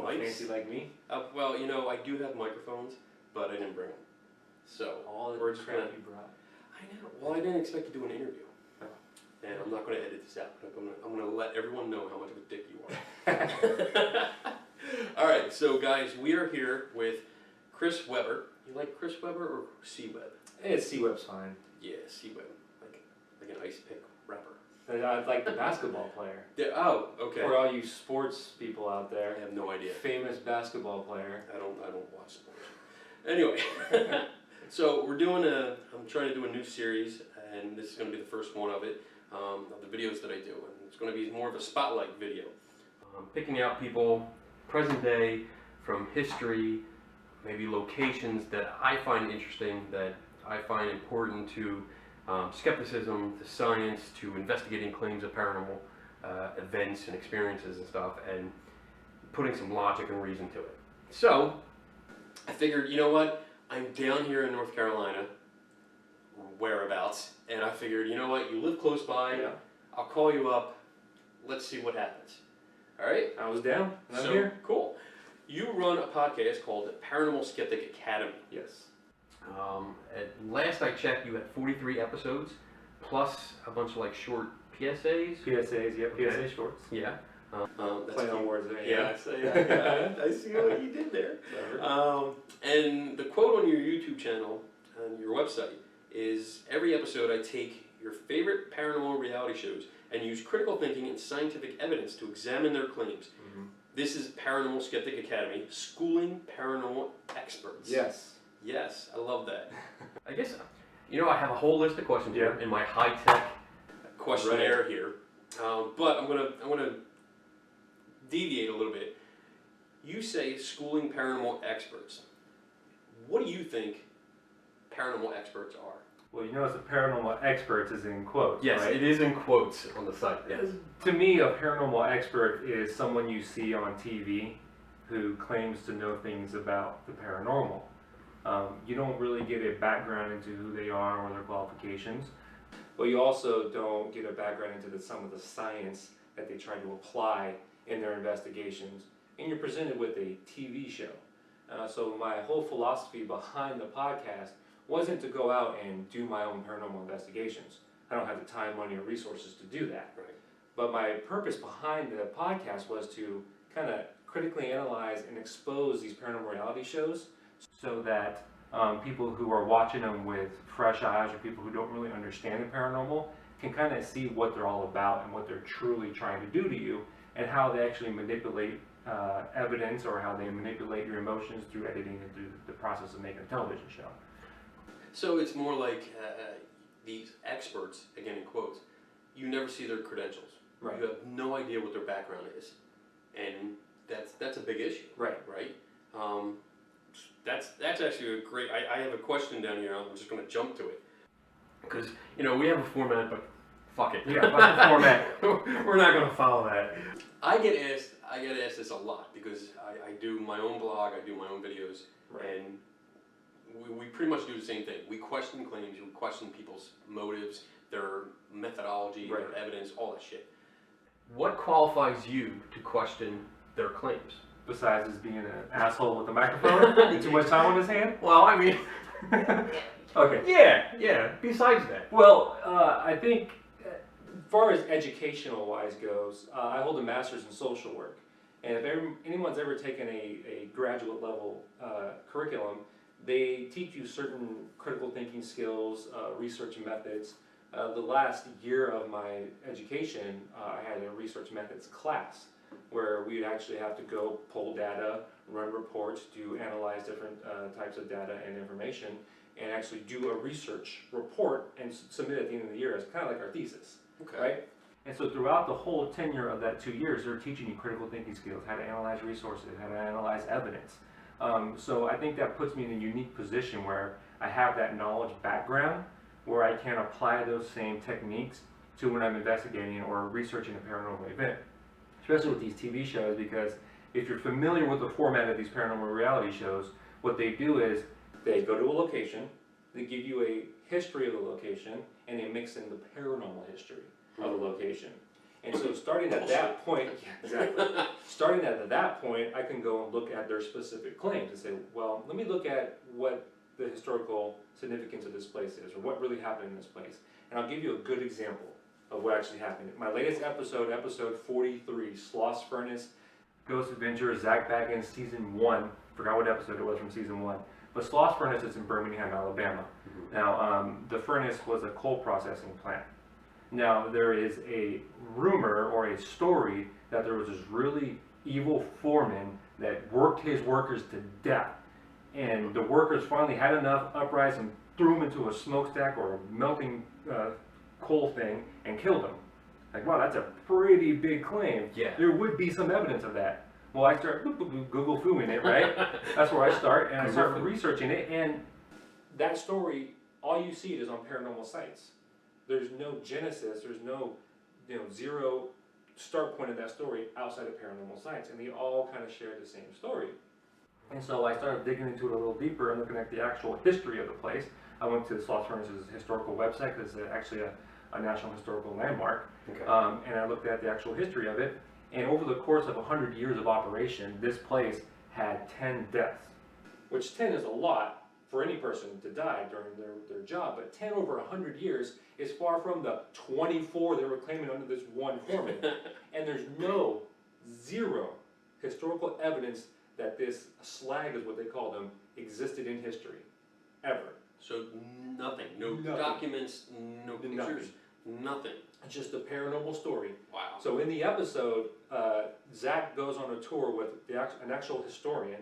mics. Fancy like me? Well, you know, I do have microphones, but I didn't bring them. So All the we're just crap gonna. you brought. I know. Well, I didn't expect to do an interview, and I'm not going to edit this out. I'm going to let everyone know how much of a dick you are. All right, so guys, we are here with Chris Webber. You like Chris Webber or C-Webb? Hey, C-Webb's fine. Yeah, C-Webb, like an ice pick rapper. I like the basketball player. Yeah, oh, okay. For all you sports people out I there, have no idea. famous basketball player. I don't watch sports. Anyway, so I'm trying to do a new series, and this is going to be the first one of it, of the videos that I do. And it's going to be more of a spotlight video. Picking out people, present day, from history, maybe locations that I find interesting, that I find important to skepticism, to science, to investigating claims of paranormal events and experiences and stuff, and putting some logic and reason to it. So, I figured, you know what, I'm down here in North Carolina, whereabouts, and I figured, you know what, you live close by, Yeah. I'll call you up, let's see what happens. All right? I was down. I'm So, here. cool. You run a podcast called Paranormal Skeptic Academy. Yes. At last I checked, you had 43 episodes, plus a bunch of like short PSAs. PSAs, yep. Okay. PSA shorts. Yeah. That's Play on words there. Yeah, I see what you did there. And the quote on your YouTube channel, on your website, is every episode I take your favorite paranormal reality shows and use critical thinking and scientific evidence to examine their claims. Mm-hmm. This is Paranormal Skeptic Academy, schooling paranormal experts. Yes. Yes, I love that. I guess, you know, I have a whole list of questions Yeah. here in my high-tech questionnaire here, but I'm gonna deviate a little bit. You say schooling paranormal experts. What do you think paranormal experts are? Well, you notice the paranormal experts is in quotes, Yes, right? it is in quotes on the site. Yes. To me, a paranormal expert is someone you see on TV who claims to know things about the paranormal. You don't really get a background into who they are or their qualifications, but you also don't get a background into some of the science that they try to apply in their investigations, and you're presented with a TV show. So my whole philosophy behind the podcast wasn't to go out and do my own paranormal investigations. I don't have the time, money, or resources to do that. Right. But my purpose behind the podcast was to kind of critically analyze and expose these paranormal reality shows so that people who are watching them with fresh eyes, or people who don't really understand the paranormal, can kind of see what they're all about and what they're truly trying to do to you, and how they actually manipulate evidence, or how they manipulate your emotions through editing and through the process of making a television show. So it's more like these experts, again in quotes, you never see their credentials. Right. You have no idea what their background is, and that's a big issue. Right. Right. That's actually a great. I have a question down here. I'm just going to jump to it because you know we have a format, but fuck it. Yeah, fuck the format. We're not going to follow that. I get asked this a lot because I do my own blog, I do my own videos, Right. and we pretty much do the same thing. We question claims, we question people's motives, their methodology, Right. their evidence, all that shit. What qualifies you to question their claims? Besides as being an asshole with a microphone and too much time on his hand? Well, I mean, Okay. yeah. Besides that, Well, I think as far as educational-wise goes, I hold a master's in social work. And if anyone's ever taken a graduate level curriculum, they teach you certain critical thinking skills, research methods. The last year of my education, I had a research methods class where we'd actually have to go pull data, run reports, analyze different types of data and information, and actually do a research report and submit at the end of the year as kind of like our thesis. okay. Right? And so throughout the whole tenure of that 2 years, they're teaching you critical thinking skills, how to analyze resources, how to analyze evidence. So I think that puts me in a unique position where I have that knowledge background, where I can apply those same techniques to when I'm investigating or researching a paranormal event. Especially with these TV shows, because if you're familiar with the format of these paranormal reality shows, what they do is they go to a location, they give you a history of the location, and they mix in the paranormal history of the location. And so starting at that point, yeah, exactly. Starting at that point, I can go and look at their specific claims and say, well, let me look at what the historical significance of this place is, or what really happened in this place. And I'll give you a good example of what actually happened. My latest episode, episode 43, Sloss Furnace, Ghost Adventure, Zach Baggins, season 1. Forgot what episode it was from season 1. But Sloss Furnace is in Birmingham, Alabama. Mm-hmm. Now, the furnace was a coal processing plant. Now, there is a rumor or a story that there was this really evil foreman that worked his workers to death. And the workers finally had enough uprising and threw him into a smokestack or a melting coal thing and killed him. Like, wow, that's a pretty big claim. Yeah. There would be some evidence of that. Well, I start Google fooing it, right? That's where I start, and I start researching it, and that story, all you see is on paranormal sites. There's no genesis, there's no, zero start point of that story outside of paranormal sites, and they all kind of share the same story. And so I started digging into it a little deeper and looking at the actual history of the place. I went to the Sloss Furnace's historical website, because it's actually a national historical landmark, okay. And I looked at the actual history of it. And over the course of 100 years of operation, this place had 10 deaths, which 10 is a lot for any person to die during their job, but 10 over 100 years is far from the 24 they were claiming under this one foreman. And there's zero historical evidence that this slag, is what they call them, existed in history, ever. So nothing, no documents, no pictures, nothing. It's just a paranormal story. Wow. So in the episode, Zach goes on a tour with an actual historian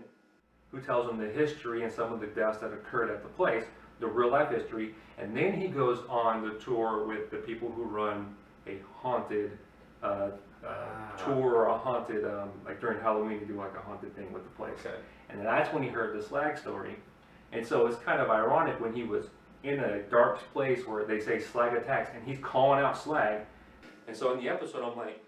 who tells him the history and some of the deaths that occurred at the place, the real life history, and then he goes on the tour with the people who run a haunted tour, or a haunted, like during Halloween, you do like a haunted thing with the place. Okay. And that's when he heard the slag story. And so it's kind of ironic when he was in a dark place where they say slag attacks, and he's calling out slag. And so in the episode, I'm like,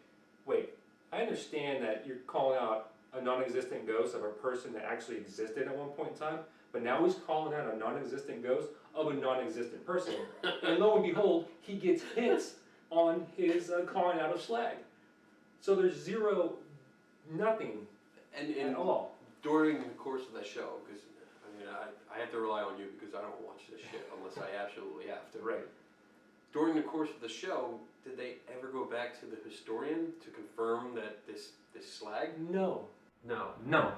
wait, I understand that you're calling out a non-existent ghost of a person that actually existed at one point in time, but now he's calling out a non-existent ghost of a non-existent person. And lo and behold, he gets hits on his calling out of slag. So there's nothing at all. During the course of that show, because I have to rely on you because I don't watch this shit unless I absolutely have to. Right. During the course of the show, did they ever go back to the historian to confirm that this slag? No. No.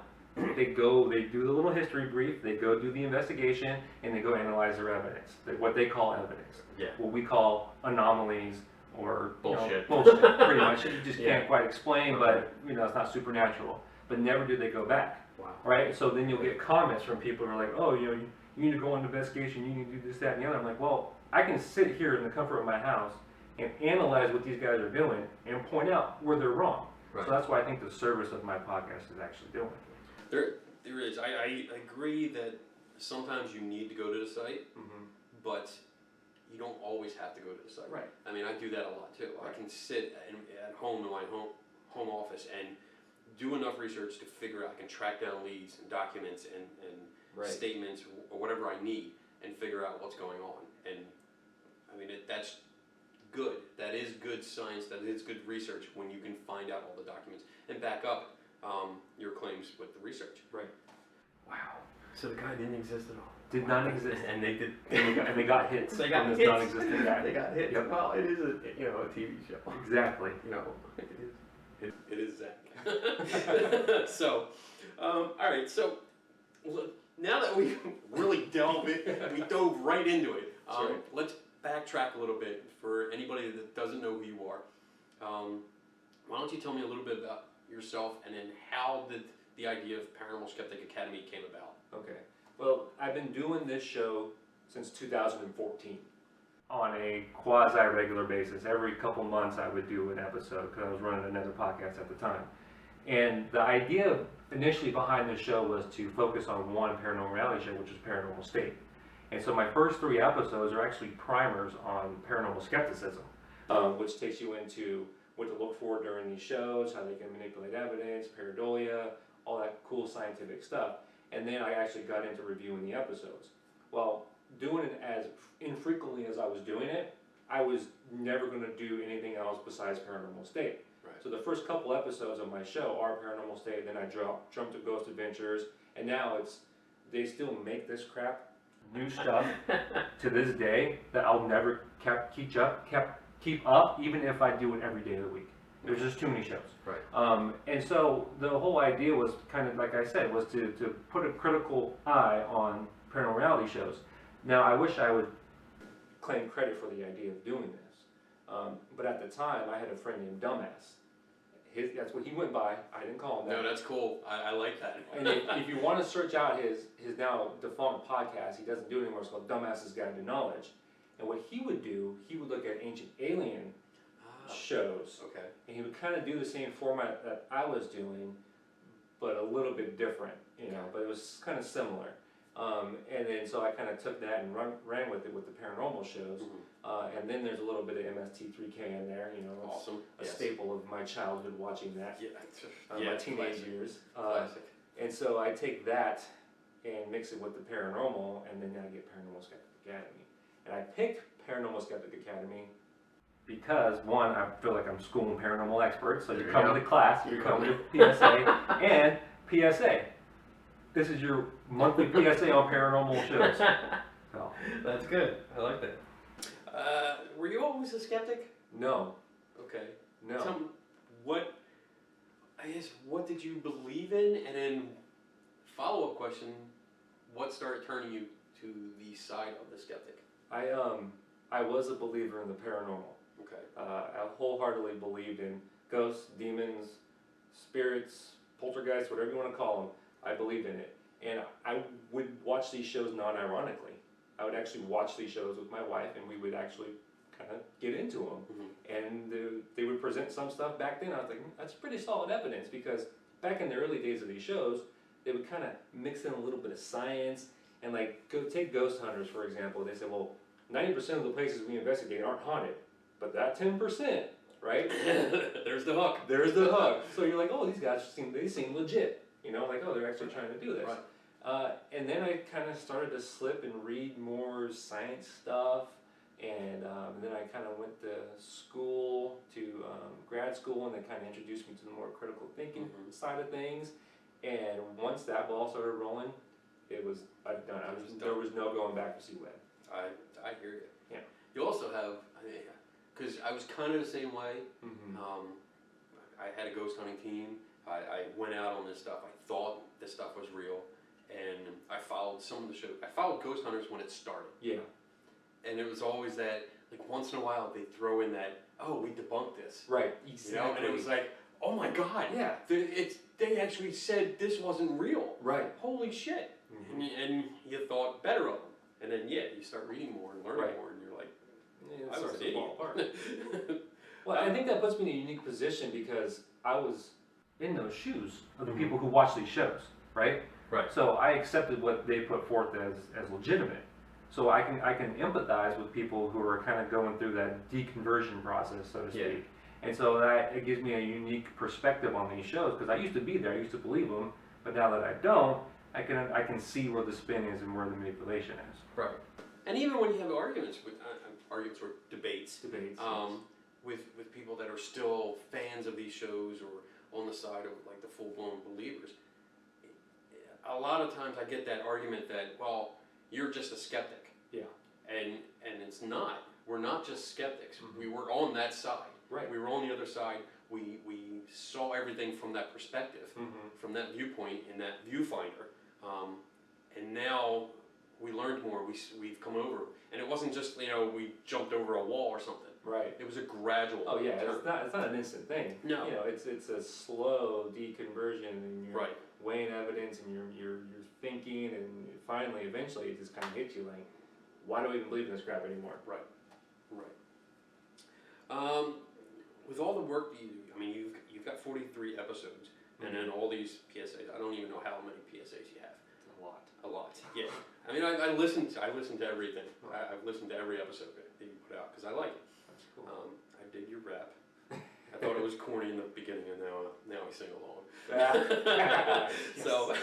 They do the little history brief, they go do the investigation, and they go analyze their evidence. What they call evidence. Yeah. What we call anomalies or bullshit. Bullshit, pretty much. You just can't quite explain, but it's not supernatural. But never do they go back. Wow. Right? So then you'll get comments from people who are like, oh, you need to go on investigation, you need to do this, that, and the other. I'm like, well, I can sit here in the comfort of my house and analyze what these guys are doing and point out where they're wrong. Right. So that's why I think the service of my podcast is actually doing it. There is. I agree that sometimes you need to go to the site, but you don't always have to go to the site. Right. I mean, I do that a lot too. Right. I can sit at home in my home office and do enough research to figure out, I can track down leads and documents and statements or whatever I need and figure out what's going on. And I mean, that's good. That is good science. That is good research when you can find out all the documents and back up your claims with the research. Right. Wow. So the guy didn't exist at all. Did not exist. And they did. And they got hits. They got from hits. This non-existent guy. They got hits. Yep. Well, it is a TV show. Exactly. It is Zach. So, all right. So now that we really we dove right into it. Let's backtrack a little bit for anybody that doesn't know who you are. Why don't you tell me a little bit about yourself, and then how did the idea of Paranormal Skeptic Academy came about? Okay. Well, I've been doing this show since 2014 on a quasi-regular basis. Every couple months I would do an episode because I was running another podcast at the time. And the idea initially behind this show was to focus on one paranormal reality show, which is Paranormal State. And so my first 3 episodes are actually primers on paranormal skepticism, which takes you into what to look for during these shows, how they can manipulate evidence, pareidolia, all that cool scientific stuff. And then I actually got into reviewing the episodes. Well, doing it as infrequently as I was doing it, I was never going to do anything else besides Paranormal State. Right. So the first couple episodes of my show are Paranormal State, then I jumped to Ghost Adventures, and now they still make this crap, new stuff, to this day that I'll never keep up, even if I do it every day of the week. There's just too many shows. Right. And so the whole idea was kind of, like I said, was to put a critical eye on paranormal reality shows. Now, I wish I would claim credit for the idea of doing this. But at the time, I had a friend named Dumbass. That's what he went by. I didn't call him that. No, that's cool. I like that. And if you want to search out his now defunct podcast, he doesn't do it anymore. It's called Dumbass's Guide to Knowledge. And what he would do, he would look at ancient alien shows. Okay. And he would kind of do the same format that I was doing, but a little bit different, you know, but it was kind of similar. And then so I kind of took that and ran with it with the paranormal shows. And then there's a little bit of MST3K in there, you know, it's Awesome. a staple of my childhood watching that, Yeah. my teenage Classic. years. Classic. And so I take that and mix it with the paranormal, and then I get Paranormal Skeptic Academy. And I picked Paranormal Skeptic Academy because, one, I feel like I'm schooling paranormal experts, so you're coming to class, you're coming to PSA, and PSA. This is your monthly PSA on paranormal shows. So. That's good. I like that. Were you always a skeptic? No. Okay. No. Tell me, what did you believe in? And then, follow-up question, what started turning you to the side of the skeptic? I was a believer in the paranormal. Okay. I wholeheartedly believed in ghosts, demons, spirits, poltergeists, whatever you want to call them. I believed in it. And I would watch these shows non-ironically. I would actually watch these shows with my wife, and we would actually kind of get into them. And they would present some stuff back then. I was like, that's pretty solid evidence, because back in the early days of these shows, they would kind of mix in a little bit of science. And like, take Ghost Hunters, for example. They said, well, 90% of the places we investigate aren't haunted, but that 10%, right? There's the hook. There's the hook. So you're like, oh, these guys seem legit. You know, like, oh, they're actually trying to do this. Right. And then I kind of started to slip and read more science stuff. And then I kind of went to school, to grad school, and they kind of introduced me to the more critical thinking side of things. And once that ball started rolling, there was no going back for C-Webb. I hear you. Yeah. You also have, because I was kind of the same way. I had a ghost hunting team. I went out on this stuff. I thought this stuff was real, and I followed some of the shows. I followed Ghost Hunters when it started. Yeah. And it was always that, like, once in a while they throw in that, oh, we debunked this. Right. Exactly. You know, and it was like, oh my God. Yeah. They actually said this wasn't real. Right. Holy shit. And you thought better of them. And then, you start reading more and learning more, and you're like, Yeah, I was an idiot. Well, I think that puts me in a unique position, because I was in those shoes of the people who watch these shows, right? Right. So I accepted what they put forth as legitimate. So I can empathize with people who are kind of going through that deconversion process, so to speak. Yeah. And so it gives me a unique perspective on these shows, because I used to be there, I used to believe them, but now that I don't, I can see where the spin is and where the manipulation is. Right. And even when you have arguments or debates, with people that are still fans of these shows or on the side of like the full-blown believers, a lot of times I get that argument that, well, you're just a skeptic. Yeah. And it's not. We're not just skeptics. We were on that side. Right. We were on the other side. We saw everything from that perspective, from that viewpoint, in that viewfinder. And now we learned more. We've come over, and it wasn't just we jumped over a wall or something. Right. It was a gradual. Oh yeah, it's not an instant thing. No. You know, it's a slow deconversion, and you're weighing evidence, and you're thinking, and finally, eventually, it just kind of hits you like, why do we even believe in this crap anymore? Right. With all the work you do, I mean, you've got 43 episodes, and then all these PSAs. I don't even know how many PSAs you have. A lot. Yeah. I mean, I listen to everything. I've listened to every episode that you put out because I like it. That's cool. I did your rap. I thought it was corny in the beginning, and now I sing along. So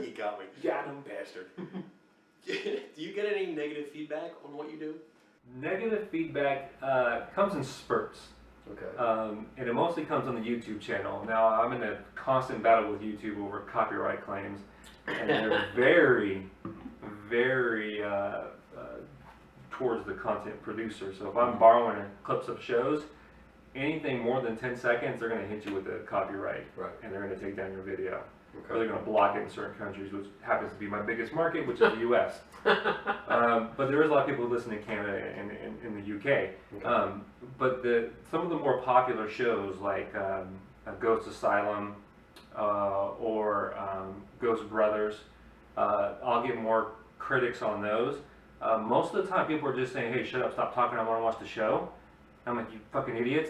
you got me. Got him. Bastard. Do you get any negative feedback on what you do? Negative feedback comes in spurts. Okay. And it mostly comes on the YouTube channel. Now, I'm in a constant battle with YouTube over copyright claims, and they're very, very towards the content producer. So if I'm borrowing clips of shows, anything more than 10 seconds, they're going to hit you with a copyright, Right. and they're going to take down your video. Or Okay. they're going to block it in certain countries, which happens to be my biggest market, which is the U.S. But there is a lot of people who listen in Canada and in the UK. Okay. But some of the more popular shows like Ghost Asylum or Ghost Brothers, I'll get more critics on those. Most of the time people are just saying, hey, shut up, stop talking, I want to watch the show. I'm like, you fucking idiots,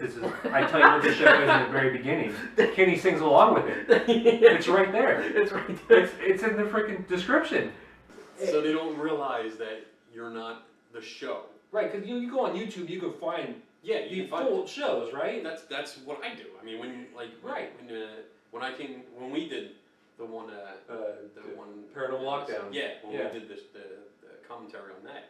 I tell you what the show is in the very beginning. Kenny sings along with it. It's right there. It's right there. It's in the freaking description. So they don't realize that you're not the show. Right, because you go on YouTube, you can find Yeah, you the can find full shows, right? that's what I do. I mean, Right. when we did the one Paranormal Lockdown. Yeah, when Yeah. we did the commentary on that,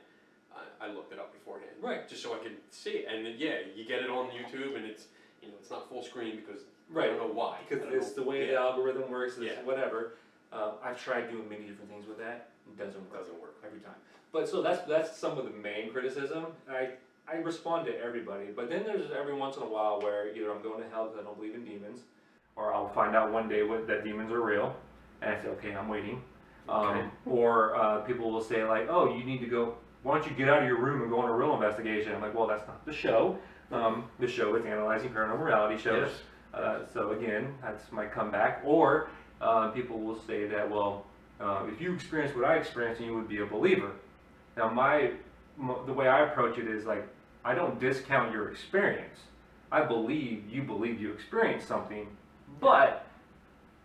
I looked it up beforehand. Right. Just so I could see it, and then, yeah, you get it on YouTube, and it's it's not full screen because I Right. don't know why. Because I don't it's know- the way the yeah, algorithm works, it's Yeah. whatever. I've tried doing many different things with that. It doesn't it work doesn't work. every time. But so that's some of the main criticism. I respond to everybody, but then there's every once in a while where either I'm going to hell because I don't believe in demons, or I'll find out one day that demons are real, and I say, okay, I'm waiting. Okay. Or people will say like, oh, you need to go, why don't you get out of your room and go on a real investigation? I'm like, well, that's not the show. The show is analyzing paranormal reality shows. Yes. So again, that's my comeback. Or people will say that, well, if you experienced what I experienced, then you would be a believer. Now, the way I approach it is like, I don't discount your experience. I believe you experienced something, but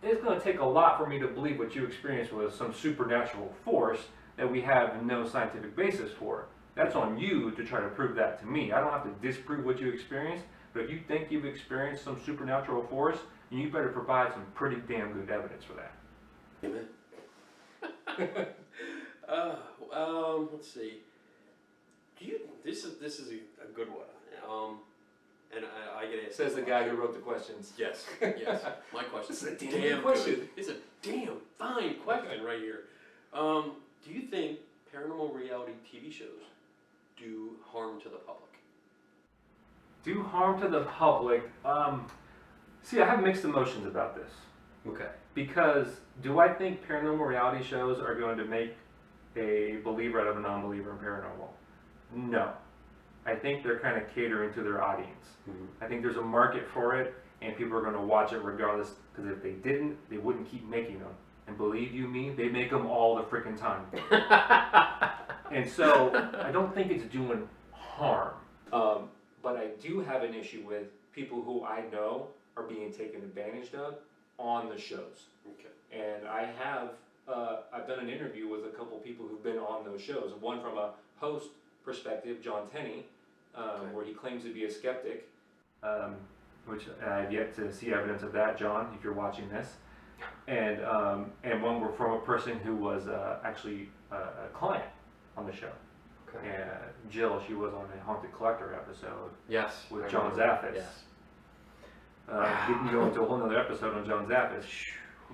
it's going to take a lot for me to believe what you experienced was some supernatural force that we have no scientific basis for. That's on you to try to prove that to me. I don't have to disprove what you experienced, but if you think you've experienced some supernatural force, you better provide some pretty damn good evidence for that. Amen. Let's see. This is a good one. And I get asked. Says the guy who wrote the questions. Yes, yes. My question. This is a damn damn good question. good. It's a damn fine question right here. Do you think paranormal reality TV shows do harm to the public? Do harm to the public? See, I have mixed emotions about this. Okay. Because do I think paranormal reality shows are going to make a believer out of a non-believer in paranormal? No. I think they're kind of catering to their audience. Mm-hmm. I think there's a market for it, and people are going to watch it regardless, because if they didn't, they wouldn't keep making them. And believe you me, they make them all the freaking time. And so, I don't think it's doing harm. But I do have an issue with people who I know are being taken advantage of on the shows. Okay. And I've done an interview with a couple people who've been on those shows. One from a host perspective, John Tenney, where he claims to be a skeptic, which I've yet to see evidence of that, John, if you're watching this. And one were from a person who was actually a client on the show. Okay. And Jill, she was on a Haunted Collector episode Yes. with I John remember. Zaffis. Yes. We can go into a whole other episode on John Zaffis.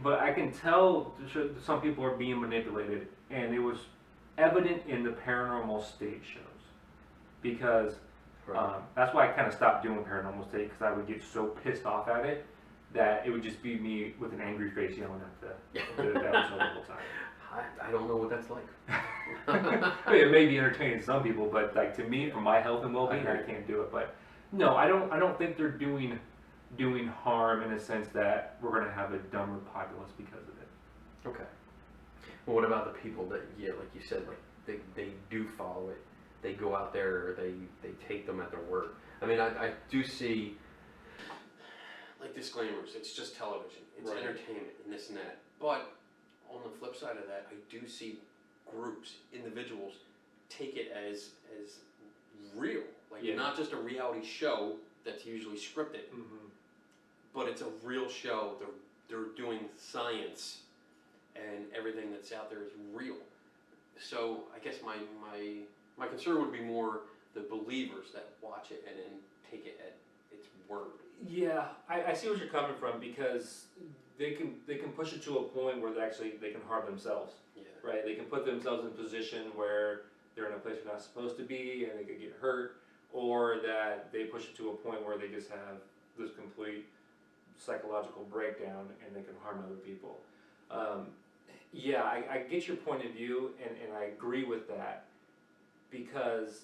But I can tell some people are being manipulated, and it was evident in the paranormal stage shows. Because Right. that's why I kind of stopped doing paranormal stage, because I would get so pissed off at it that it would just be me with an angry face yelling at the episode the whole time. I don't know what that's like. I mean, it may be entertaining to some people, but like to me, for my health and well-being, I can't do it. But no, I don't think they're doing harm in a sense that we're gonna have a dumber populace because of it. Okay. Well, what about the people that, yeah, like you said, like they do follow it. They go out there, they take them at their word. I mean, I do see, like, disclaimers. It's just television. It's Right. entertainment and this and that. But on the flip side of that, I do see groups, individuals, take it as real. Like, Yeah. not just a reality show that's usually scripted, but it's a real show. They're doing science, and everything that's out there is real. So I guess my concern would be more the believers that watch it and then take it at its word. Yeah, I see what you're coming from, because they can push it to a point where they can harm themselves. Yeah. Right? They can put themselves in a position where they're in a place they're not supposed to be and they could get hurt, or that they push it to a point where they just have this complete psychological breakdown and they can harm other people. Yeah, I get your point of view, and I agree with that, because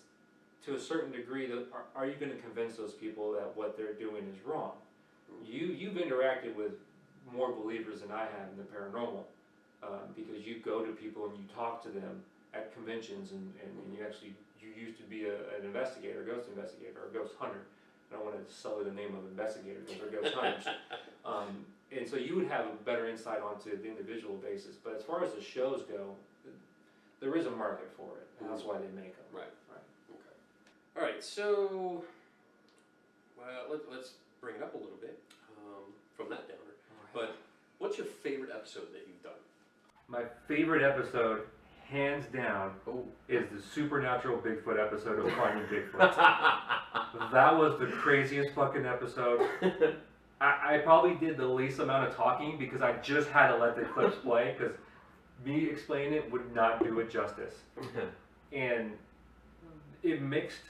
to a certain degree, are you going to convince those people that what they're doing is wrong? You've interacted with more believers than I have in the paranormal, because you go to people and you talk to them at conventions, and you used to be an investigator, ghost investigator, or ghost hunter. I don't want to sully the name of investigators, they're ghost hunters. And so you would have a better insight onto the individual basis. But as far as the shows go, there is a market for it, and that's why they make them. Right. Okay. All right. So, well, let's bring it up a little bit from that downer. But what's your favorite episode that you've done? My favorite episode, hands down, is the supernatural Bigfoot episode of Finding Bigfoot. That was the craziest fucking episode. I probably did the least amount of talking because I just had to let the clips play, because me explaining it would not do it justice. And it mixed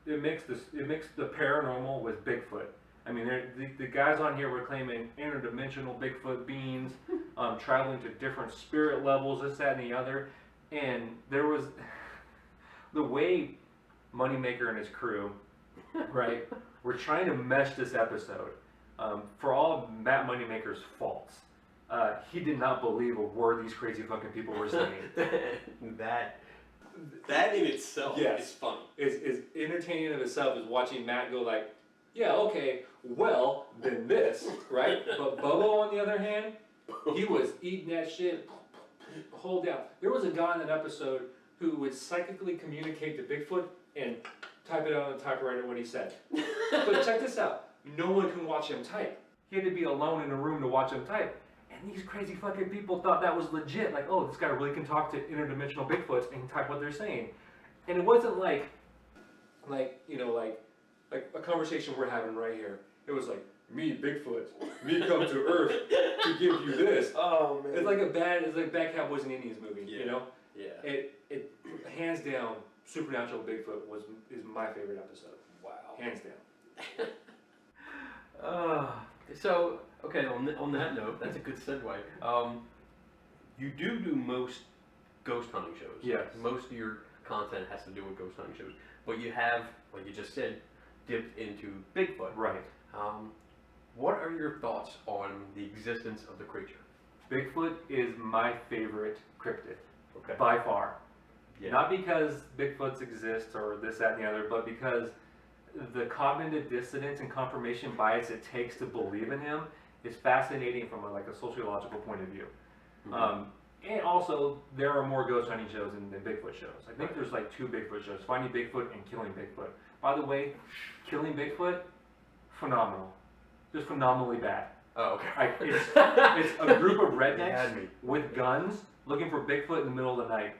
the paranormal with Bigfoot. I mean, the guys on here were claiming interdimensional Bigfoot beings, traveling to different spirit levels, this, that, and the other. And there was the way Moneymaker and his crew, right, were trying to mesh this episode. For all of Matt Moneymaker's faults, he did not believe a word these crazy fucking people were saying. That in itself is funny. Is entertaining of itself is watching Matt go like, yeah, okay, well, then this, right? But Bobo, on the other hand, he was eating that shit, hold down. There was a guy in that episode who would psychically communicate to Bigfoot and type it out on the typewriter what he said. But check this out. No one can watch him type. He had to be alone in a room to watch him type. And these crazy fucking people thought that was legit. Like, oh, this guy really can talk to interdimensional Bigfoots and type what they're saying. And it wasn't like a conversation we're having right here. It was like, me, Bigfoot, me come to Earth to give you this. Oh, man. It's like Bad Cowboys and Indians movie, you know? Yeah. It hands down, Supernatural Bigfoot is my favorite episode. Wow. Hands down. So, okay, on that note, that's a good segue. You do most ghost hunting shows. Yes. Most of your content has to do with ghost hunting shows. But you have, like you just said, dipped into Bigfoot. Right. What are your thoughts on the existence of the creature? Bigfoot is my favorite cryptid, Okay. by far. Yeah. Not because Bigfoots exist or this, that, and the other, but because the cognitive dissonance and confirmation bias it takes to believe in him is fascinating from a sociological point of view. Mm-hmm. And also, there are more ghost hunting shows than Bigfoot shows. I think there's like 2 Bigfoot shows, Finding Bigfoot and Killing Bigfoot. By the way, Killing Bigfoot, phenomenal. Just phenomenally bad. Oh, okay. It's a group of rednecks with guns looking for Bigfoot in the middle of the night.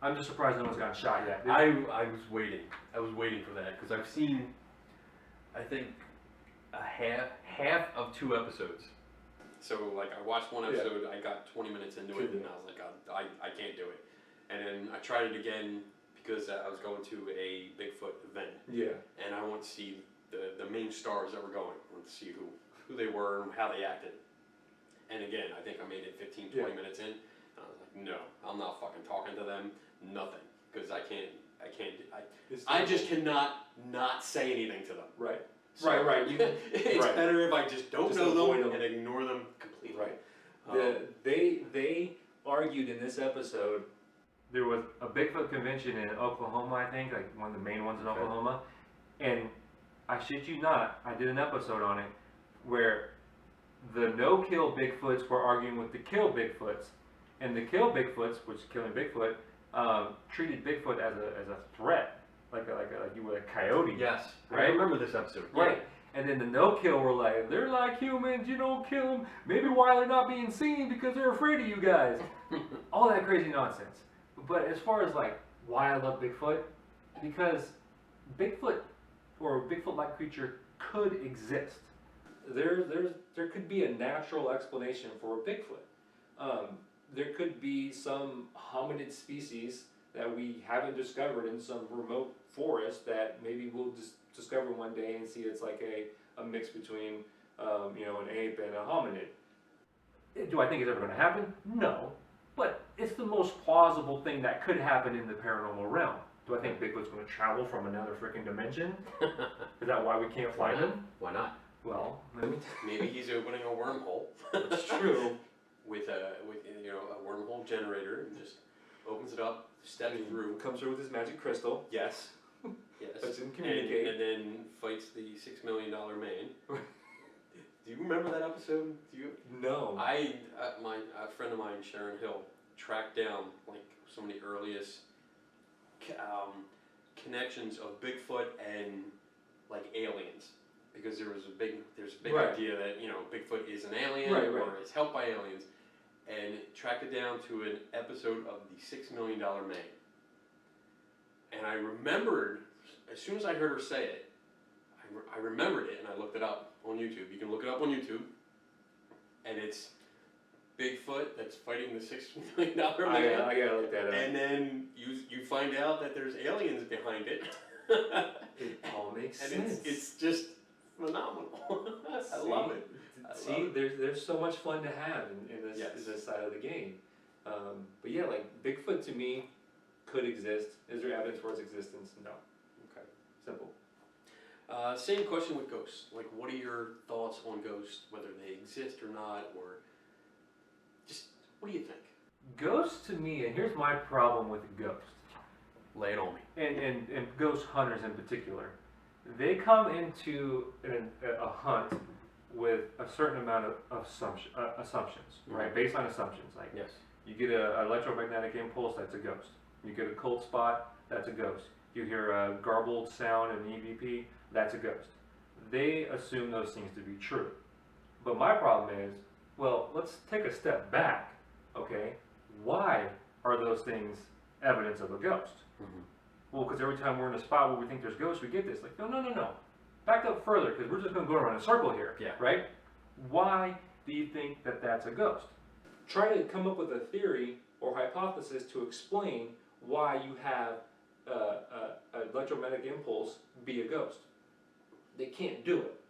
I'm just surprised no one's gotten shot yet. I was waiting. I was waiting for that because I've seen, I think, a half of 2 episodes. So like I watched one episode, I got 20 minutes into it, and I was like, I can't do it. And then I tried it again because I was going to a Bigfoot event. Yeah. And I wanted to see the main stars that were going. I wanted to see who they were and how they acted. And again, I think I made it 15, 20 minutes in, and I was like, no, I'm not fucking talking to them, nothing, because I just cannot not say anything to them. Right. So right. It's better if I just don't know avoid them and ignore them completely. Right. They argued in this episode. There was a Bigfoot convention in Oklahoma, I think, like one of the main ones in Oklahoma, and I shit you not, I did an episode on it where the no-kill Bigfoots were arguing with the kill Bigfoots, and the kill Bigfoots, which is Killing Bigfoot, treated Bigfoot as a threat, like you would a coyote. Yes, right? I remember this episode. Right. And then the no-kill were like, they're like humans, you don't kill them. Maybe why they're not being seen because they're afraid of you guys. All that crazy nonsense. But as far as like why I love Bigfoot, Because Bigfoot or a Bigfoot-like creature could exist. There could be a natural explanation for a Bigfoot. There could be some hominid species that we haven't discovered in some remote forest that maybe we'll just discover one day and see it's like a mix between an ape and a hominid. Do I think it's ever going to happen? No. But it's the most plausible thing that could happen in the paranormal realm. Do I think Bigfoot's going to travel from another freaking dimension? Is that why we can't find him? Why not? Well, Maybe he's opening a wormhole. it's true. with a wormhole generator, and just opens it up, steps through. Comes through with his magic crystal. Yes. Yes. Lets him communicate. And then fights the $6 million man. Do you remember that episode? No. A friend of mine, Sharon Hill, tracked down like some of the earliest connections of Bigfoot and like aliens, because there's a big Right. idea that Bigfoot is an alien Right. or is helped by aliens, and tracked it down to an episode of the $6 million man. And I remembered as soon as I heard her say it, I remembered it, and I looked it up on YouTube. You can look it up on YouTube, and it's Bigfoot that's fighting the $6 million man. I gotta look that up. And then you find out that there's aliens behind it. It all makes and sense. it's just phenomenal. I love it. See, there's so much fun to have in this, Yes. this side of the game. But yeah, like Bigfoot to me could exist. Is there evidence for its existence? No. Okay. Simple. Same question with ghosts. Like, what are your thoughts on ghosts, whether they exist or not, or just what do you think? Ghosts to me, and here's my problem with ghosts, Lay it on me. and ghost hunters in particular. They come into a hunt with a certain amount of assumptions, right? Based on assumptions, like Yes. you get an electromagnetic impulse, that's a ghost. You get a cold spot, that's a ghost. You hear a garbled sound in an EVP, that's a ghost. They assume those things to be true. But my problem is, well, let's take a step back, okay? Why are those things evidence of a ghost? Mm-hmm. Well, because every time we're in a spot where we think there's ghosts, we get this. Like, no. Back up further, because we're just going to go around in a circle here, Yeah. right? Why do you think that that's a ghost? Try to come up with a theory or hypothesis to explain why you have an electromagnetic impulse be a ghost. They can't do it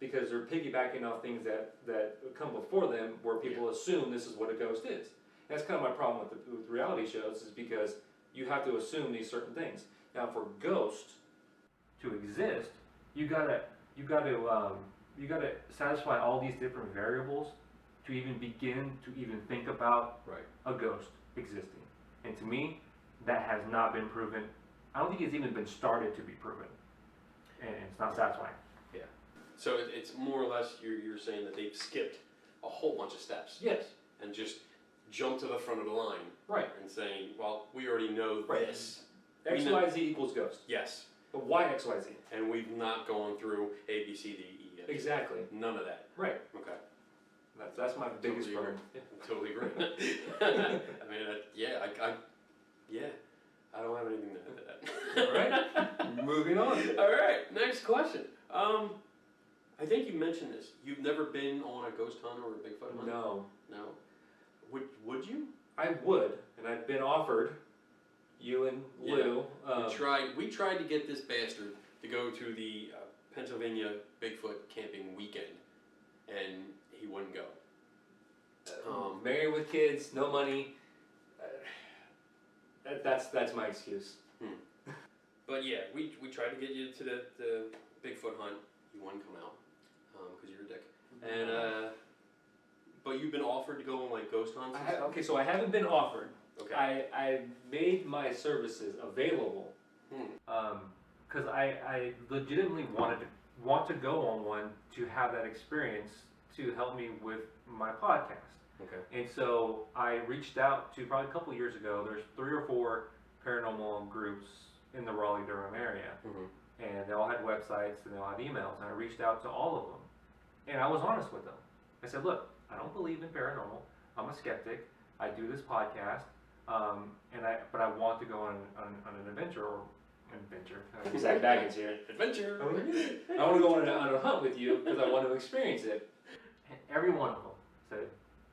because they're piggybacking off things that come before them where people assume this is what a ghost is. That's kind of my problem with reality shows, is because you have to assume these certain things. Now, for ghosts to exist, you gotta satisfy all these different variables to even begin to even think about a ghost existing. And to me, that has not been proven. I don't think it's even been started to be proven, and it's not satisfying. Yeah. So it's more or less you're saying that they've skipped a whole bunch of steps. Yes. And just jumped to the front of the line. Right. And saying, well, we already know this. X, Y, Z equals ghost. Yes. But why X, Y, Z? And we've not gone through A, B, C, D, E, F. Exactly. None of that. Right. Okay. That's my biggest Totally problem. I totally agree. I mean, I don't have anything to add to that. All right. Moving on. All right. Next question. I think you mentioned this. You've never been on a ghost hunt or a Bigfoot hunt? No. No. Would you? I would, and I've been offered. You and Lou. We tried to get this bastard to go to the Pennsylvania Bigfoot camping weekend, and he wouldn't go. Married with kids, no money. That's my excuse. But yeah, we tried to get you to the Bigfoot hunt. You wouldn't come out because you're a dick. And but you've been offered to go on like ghost hunts. Okay, so I haven't been offered. Okay. I made my services available because I legitimately want to go on one to have that experience to help me with my podcast. Okay. And so I reached out to, probably a couple of years ago, there's 3 or 4 paranormal groups in the Raleigh-Durham area. And they all had websites and they all had emails. And I reached out to all of them. And I was honest with them. I said, look, I don't believe in paranormal. I'm a skeptic. I do this podcast. But I want to go on an adventure or Zach Baggins here. Adventure. I want to go on a hunt with you because I want to experience it. Every one of them say,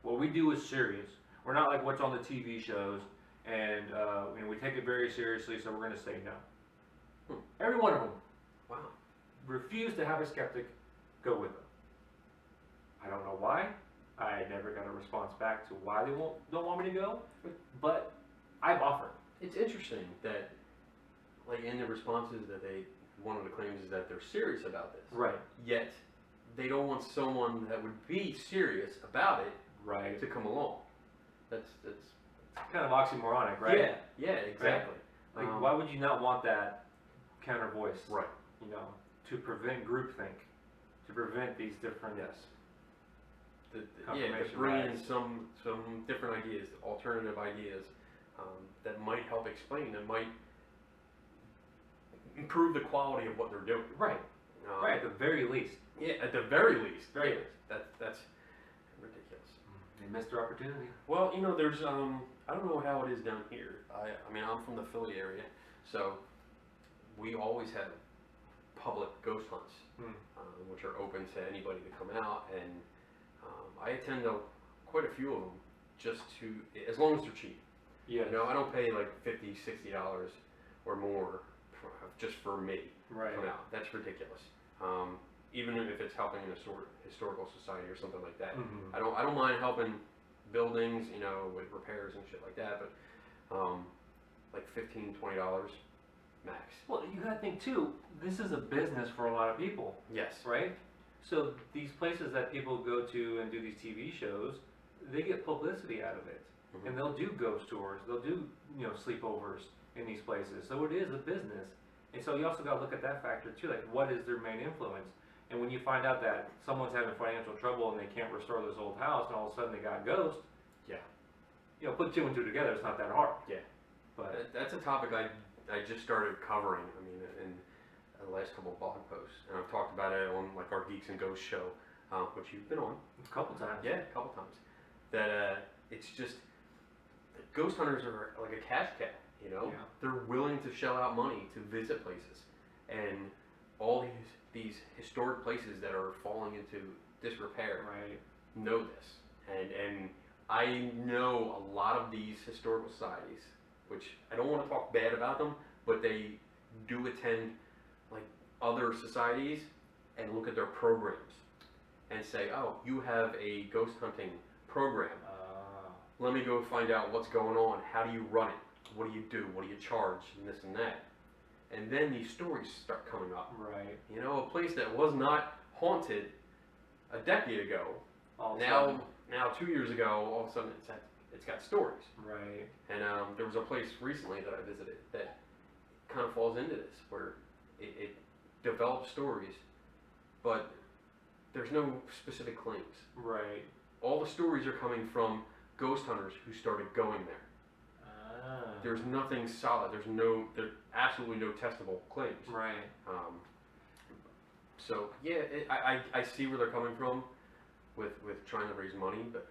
what we do is serious. We're not like what's on the TV shows, and we take it very seriously, so we're going to say no. Every one of them. Wow. Refuse to have a skeptic go with them. I don't know why. I never got a response back to why they don't want me to go, but I've offered. It's interesting that, like, in the responses that one of the claims is that they're serious about this. Right. Yet, they don't want someone that would be serious about it Right. to come along. That's Kind of oxymoronic, right? Yeah, exactly. Like, why would you not want that counter voice? Right. To prevent groupthink, to prevent these different. Yes. To Confirmation bring in bias. some different ideas, alternative ideas that might help explain, that might improve the quality of what they're doing. Right. Right. At the very least. Yeah, at the very least. Very least. That's ridiculous. They missed their opportunity. Well, there's I don't know how it is down here. I mean, I'm from the Philly area, so we always have public ghost hunts, which are open to anybody to come out, and I attend quite a few of them just as long as they're cheap. Yeah. I don't pay like $50, $60 or more just for me Right. to come out. That's ridiculous. Even if it's helping a historical society or something like that. Mhm. I don't mind helping buildings, with repairs and shit like that, but like $15, $20 max. Well, you gotta think too. This is a business for a lot of people, Yes. right? So these places that people go to and do these TV shows, they get publicity out of it, Mhm. and they'll do ghost tours. They'll do sleepovers in these places. So it is a business, and so you also gotta look at that factor too. Like, what is their main influence? And when you find out that someone's having financial trouble and they can't restore this old house, and all of a sudden they got ghosts, Yeah. put two and two together. It's not that hard. Yeah. But That's a topic I just started covering. I mean, in the last couple of blog posts, and I've talked about it on like our Geeks and Ghosts show, which you've been on. a couple times. Yeah, a couple times. That it's just that ghost hunters are like a cash cow. Yeah. They're willing to shell out money to visit places, and all these historic places that are falling into disrepair Right. know this, and I know a lot of these historical societies, which I don't want to talk bad about them, but they do attend like other societies and look at their programs and say, oh, you have a ghost hunting program. Let me go find out what's going on. How do you run it? What do you do? What do you charge? And this and that. And then these stories start coming up. Right. A place that was not haunted a decade ago, All of a now sudden. 2 years ago, all of a sudden it's got stories. Right. And there was a place recently that I visited that kind of falls into this, where it develops stories, but there's no specific claims. Right. All the stories are coming from ghost hunters who started going there. There's nothing solid. There's absolutely no testable claims. Right. So yeah, I see where they're coming from with trying to raise money, but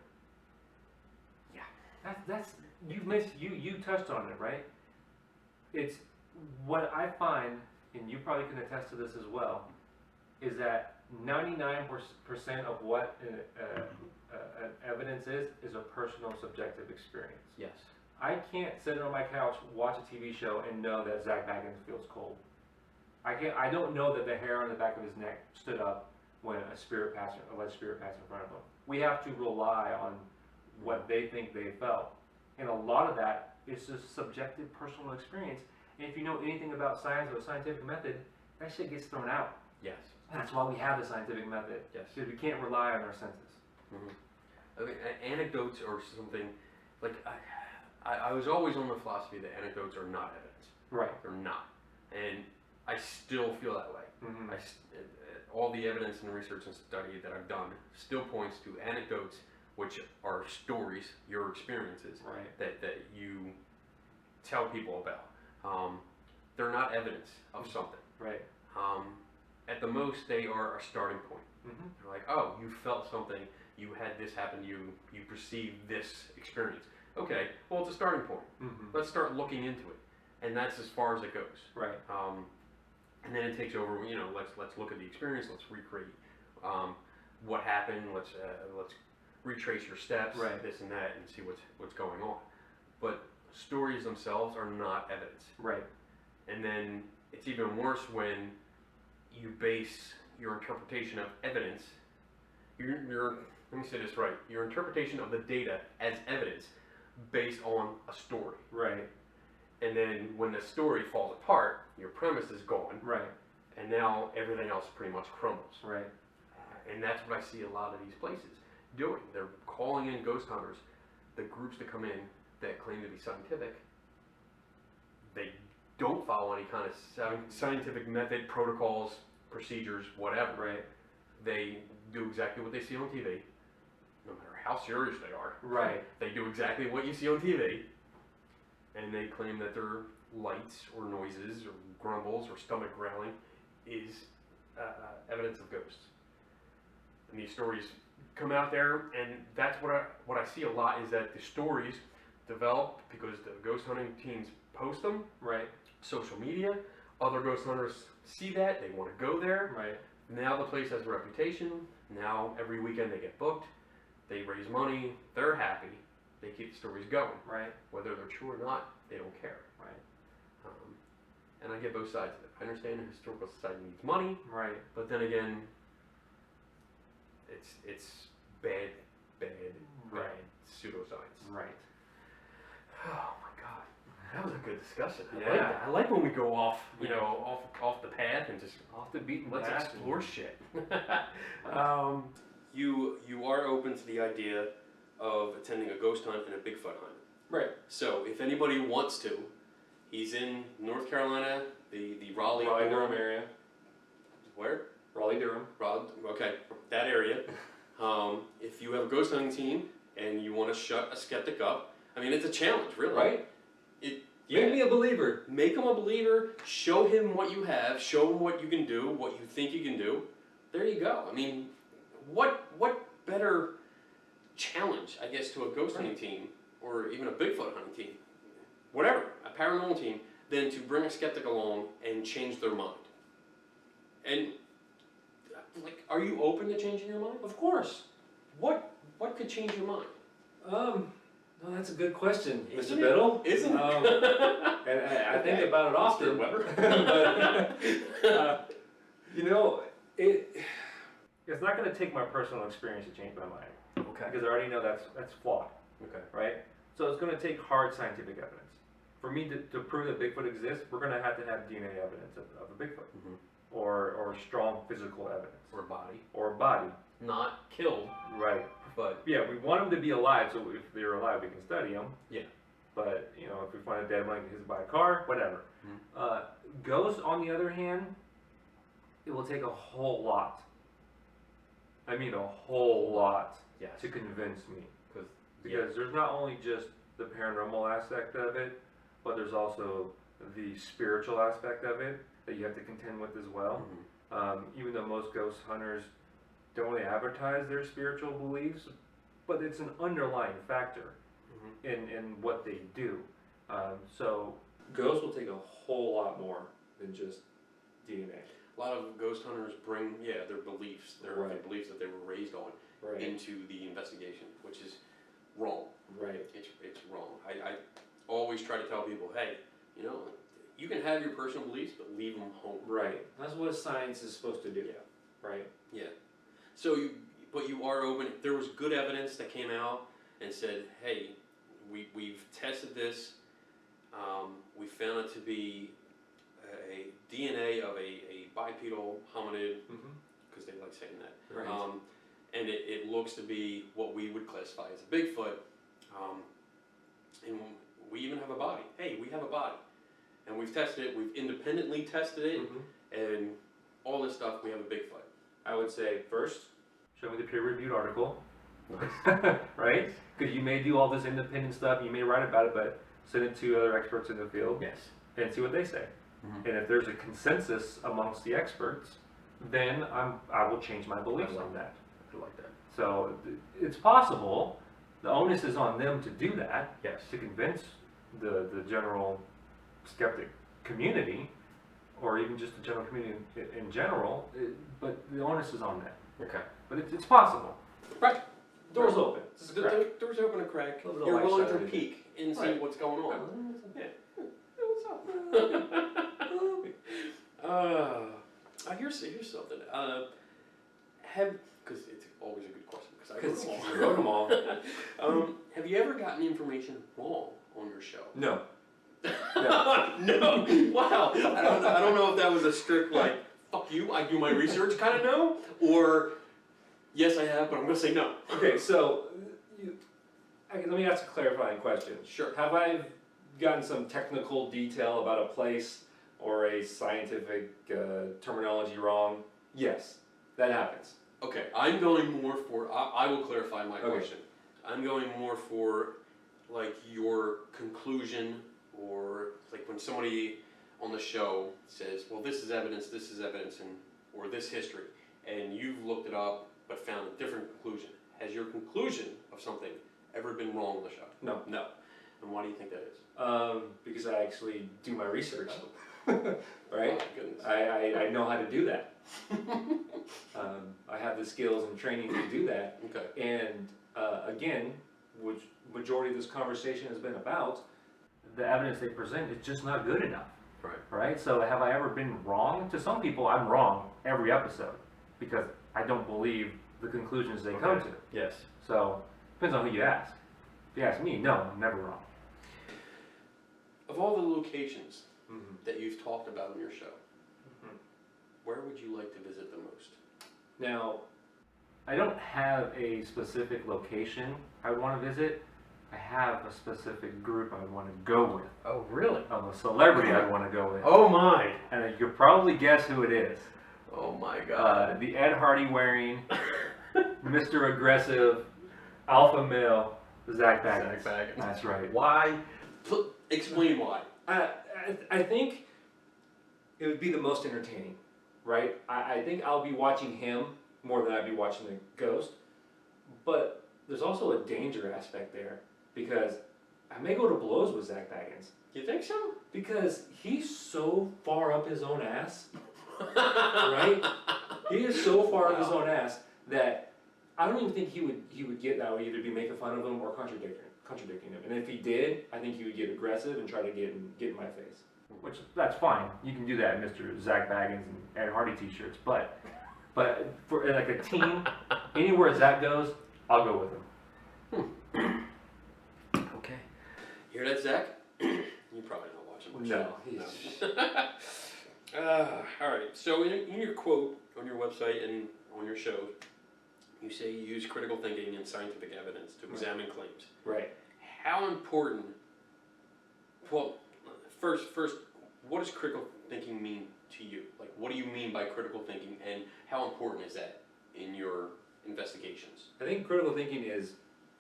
That's you touched on it, right? It's what I find, and you probably can attest to this as well, is that 99% of what evidence is a personal subjective experience. yes. I can't sit on my couch, watch a TV show, and know that Zach Baggins feels cold. I don't know that the hair on the back of his neck stood up when a alleged spirit passed in front of him. We have to rely on what they think they felt. And a lot of that is just subjective personal experience. And if you know anything about science or the scientific method, that shit gets thrown out. Yes. That's why we have the scientific method. Yes. Because we can't rely on our senses. Mm-hmm. I mean, anecdotes or something like I was always on the philosophy that anecdotes are not evidence. Right. They're not, and I still feel that way. Mm-hmm. All the evidence and research and study that I've done still points to anecdotes, which are stories, your experiences, Right. that you tell people about. They're not evidence of something. Right. At the most, they are a starting point. Mm-hmm. They're like, oh, you felt something, you had this happen to you, you perceived this experience. Okay, well, it's a starting point. Mm-hmm. Let's start looking into it. and that's as far as it goes. Right. And then it takes over. You know, let's look at the experience. Let's recreate what happened. Let's retrace your steps, Right. this and that, and see what's going on. But stories themselves are not evidence. Right. And then it's even worse when you base your interpretation of evidence. Your let me say this right. Your interpretation of the data as evidence based on a story. Right. And then when the story falls apart, your premise is gone, Right. and now everything else pretty much crumbles. Right. And that's what I see a lot of these places doing. They're calling in ghost hunters, the groups that come in that claim to be scientific. They don't follow any kind of scientific method, protocols, procedures, whatever. Right. They do exactly what they see on TV, no matter how serious they are. Right. They do exactly what you see on TV, and they claim that their lights or noises or grumbles or stomach growling is evidence of ghosts. And these stories come out there, and that's what I see a lot is that the stories develop because the ghost hunting teams post them, Right. social media, other ghost hunters see that, they want to go there. Right. Now the place has a reputation, now every weekend they get booked, they raise money, they're happy, they keep the stories going. Right. Whether they're true or not, they don't care. Right. And I get both sides of it. I understand the historical society needs money, Right. but then again, it's bad Right. pseudoscience. Right. Oh my God, that was a good discussion. I Yeah. like that. I like when we go off, off the path and just Off the beaten let's path. explore shit. You are open to the idea of attending a ghost hunt and a Bigfoot hunt. Right. So if anybody wants to, he's in North Carolina, the Raleigh, Durham Durham. area. Where? Raleigh, Durham. Okay, that area. If you have a ghost hunting team and you want to shut a skeptic up, I mean, it's a challenge, really. Right. Yeah. Make me a believer. Make him a believer. Show him what you have. Show him what you can do. What you think you can do. There you go. I mean, what better challenge, I guess, to a ghost hunting team or even a Bigfoot hunting team, whatever, a paranormal team, than to bring a skeptic along and change their mind. And like, are you open to changing your mind? Of course. What could change your mind? No, that's a good question, Isn't Mr. it? Biddle. Isn't it? And I think about it often. Mr. Weber. But, It's not going to take my personal experience to change my mind, Okay. because I already know that's flawed, Okay. right? So it's going to take hard scientific evidence. For me to prove that Bigfoot exists, we're going to have DNA evidence of a Bigfoot, Mhm. or strong physical evidence, Or body. or a body, Not killed, right? but Yeah, we want them to be alive, so if they're alive, we can study them. Yeah. But if we find a dead blanket hit by a car, whatever. Ghosts, on the other hand, it will take a whole lot. I mean, a whole lot yes. to convince me, Because because there's not only just the paranormal aspect of it, but there's also the spiritual aspect of it that you have to contend with as well. Even though most ghost hunters don't really advertise their spiritual beliefs, but it's an underlying factor in what they do. So Ghosts will take a whole lot more than just DNA. a lot of ghost hunters bring, their beliefs, their beliefs that they were raised on Right. into the investigation, which is wrong. Right. It's wrong. I always try to tell people, hey, you can have your personal beliefs, but leave them home. Right. That's what science is supposed to do. Yeah. Right. Yeah. So you are open. There was good evidence that came out and said, hey, we've tested this. We found it to be a DNA of a bipedal hominid, because they like saying that. Right. And it looks to be what we would classify as a Bigfoot. And we even have a body. Hey, we have a body. And we've tested it. We've independently tested it. And all this stuff, we have a Bigfoot. I would say first, show me the peer-reviewed article, Nice. right? Because you may do all this independent stuff, you may write about it, but send it to other experts in the field Yes. and see what they say. And if there's a consensus amongst the experts, then I will change my beliefs on that. I like that. So it's possible. The onus is on them to do that, Yes. to convince the general skeptic community, or even just the general community in general, but the onus is on them. Okay. But it's possible. Right. Doors open. The doors open a crack. A little bit of You're light willing to shine in peek and see Right. what's going on. Yeah. Here's something. Because it's always a good question because I Because wrote you wrote them all. Have you ever gotten information wrong on your show? No. No. Wow. I don't know if that was a strict like fuck you. I do my research kind of no, or yes I have, but I'm gonna say no. Okay, so let me ask a clarifying question. Sure. Have I gotten some technical detail about a place or a scientific terminology wrong? Yes, that happens. Okay, I'm going more for. I will clarify my Okay. question. I'm going more for like your conclusion, or like when somebody on the show says, "Well, this is evidence, and or this history," and you've looked it up but found a different conclusion. Has your conclusion of something ever been wrong on the show? No. No. And why do you think that is? Because I actually do my research, Oh right? my goodness. I know how to do that. I have the skills and training to do that. Okay. And again, which majority of this conversation has been about, The evidence they present is just not good enough. Right. Right? So have I ever been wrong? To some people, I'm wrong every episode because I don't believe the conclusions they come to. Yes. So depends on who you ask. If you ask me, no, I'm never wrong. Of all the locations mm-hmm. that you've talked about in your show, where would you like to visit the most? Now, I don't have a specific location I would want to visit. I have a specific group I would want to go with. Oh, really? Of a celebrity I'd want to go with. Oh my! And you could probably guess who it is. Oh my God! The Ed Hardy wearing, Mr. Aggressive, alpha male, Zach Baggins. Zach Baggins. That's right. Why? Explain why. I think it would be the most entertaining, right? I think I'll be watching him more than I'd be watching the ghost. But there's also a danger aspect there because I may go to blows with Zach Baggins. You think so? Because he's so far up his own ass, right? He is so far up his own ass that I don't even think he would get that way, either be making fun of him or contradicting him. And if he did, I think he would get aggressive and try to get in my face. Which, that's fine. You can do that in Mr. Zach Baggins and Ed Hardy t-shirts. But for like a team, anywhere Zach goes, I'll go with him. Okay. Hear that, Zach? You probably don't watch him. No, all right. So in your quote on your website and on your show, you say you use critical thinking and scientific evidence to examine claims. Right. How important? Well, first, what does critical thinking mean to you? Like, what do you mean by critical thinking, and how important is that in your investigations? I think critical thinking is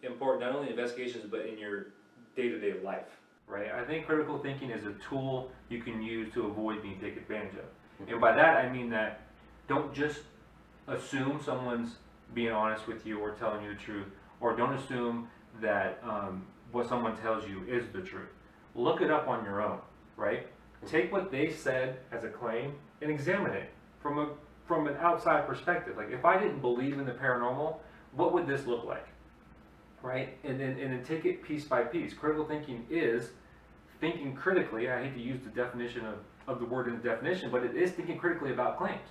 important not only in investigations but in your day-to-day life. Right? I think critical thinking is a tool you can use to avoid being taken advantage of. And by that I mean that don't just assume someone's being honest with you or telling you the truth, or don't assume that what someone tells you is the truth. Look it up on your own, right? Take what they said as a claim and examine it from an outside perspective. Like, if I didn't believe in the paranormal, what would this look like? Right? And then take it piece by piece. Critical thinking is thinking critically. I hate to use the definition of the word in the definition, but it is thinking critically about claims.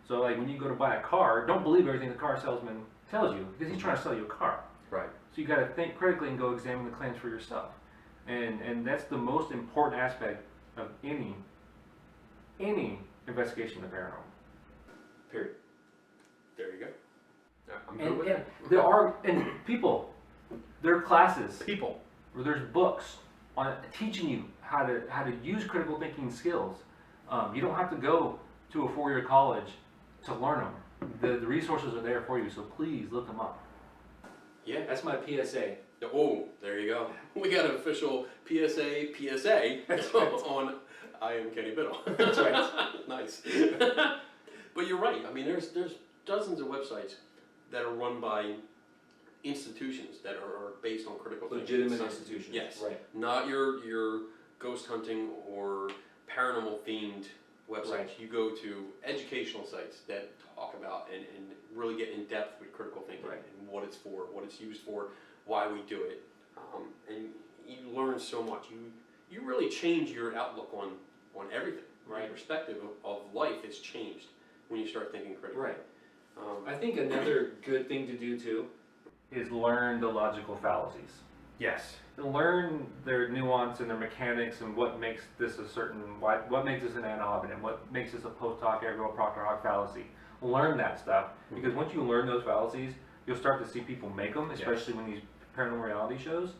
So like when you go to buy a car, don't believe everything the car salesman tells you, because he's trying to sell you a car. Right. So you got to think critically and go examine the claims for yourself. And that's the most important aspect of any investigation of the paranormal. Period. There you go. I'm good And with it. there are there are classes, People. or there's books on teaching you how to use critical thinking skills. You don't have to go to a 4-year college to learn them. The resources are there for you, so please look them up. Yeah. That's my PSA. Oh, there you go. We got an official PSA on I Am Kenny Biddle. That's right. Nice. But you're right. I mean, there's dozens of websites that are run by institutions that are based on critical thinking. Legitimate Some- institutions. Yes. Right. Not your ghost hunting or paranormal themed websites. Right. You go to educational sites that talk about and really get in depth with critical thinking Right. and what it's for, what it's used for, why we do it. And you learn so much. You really change your outlook on everything. Right. Your perspective of life is changed when you start thinking critically. Right. I think another good thing to do too is learn the logical fallacies. Yes. Learn their nuance and their mechanics and what makes this a certain, what makes this an ad hominem, what makes this a post hoc ergo propter hoc fallacy. Learn that stuff, because once you learn those fallacies, you'll start to see people make them, especially when these paranormal reality shows,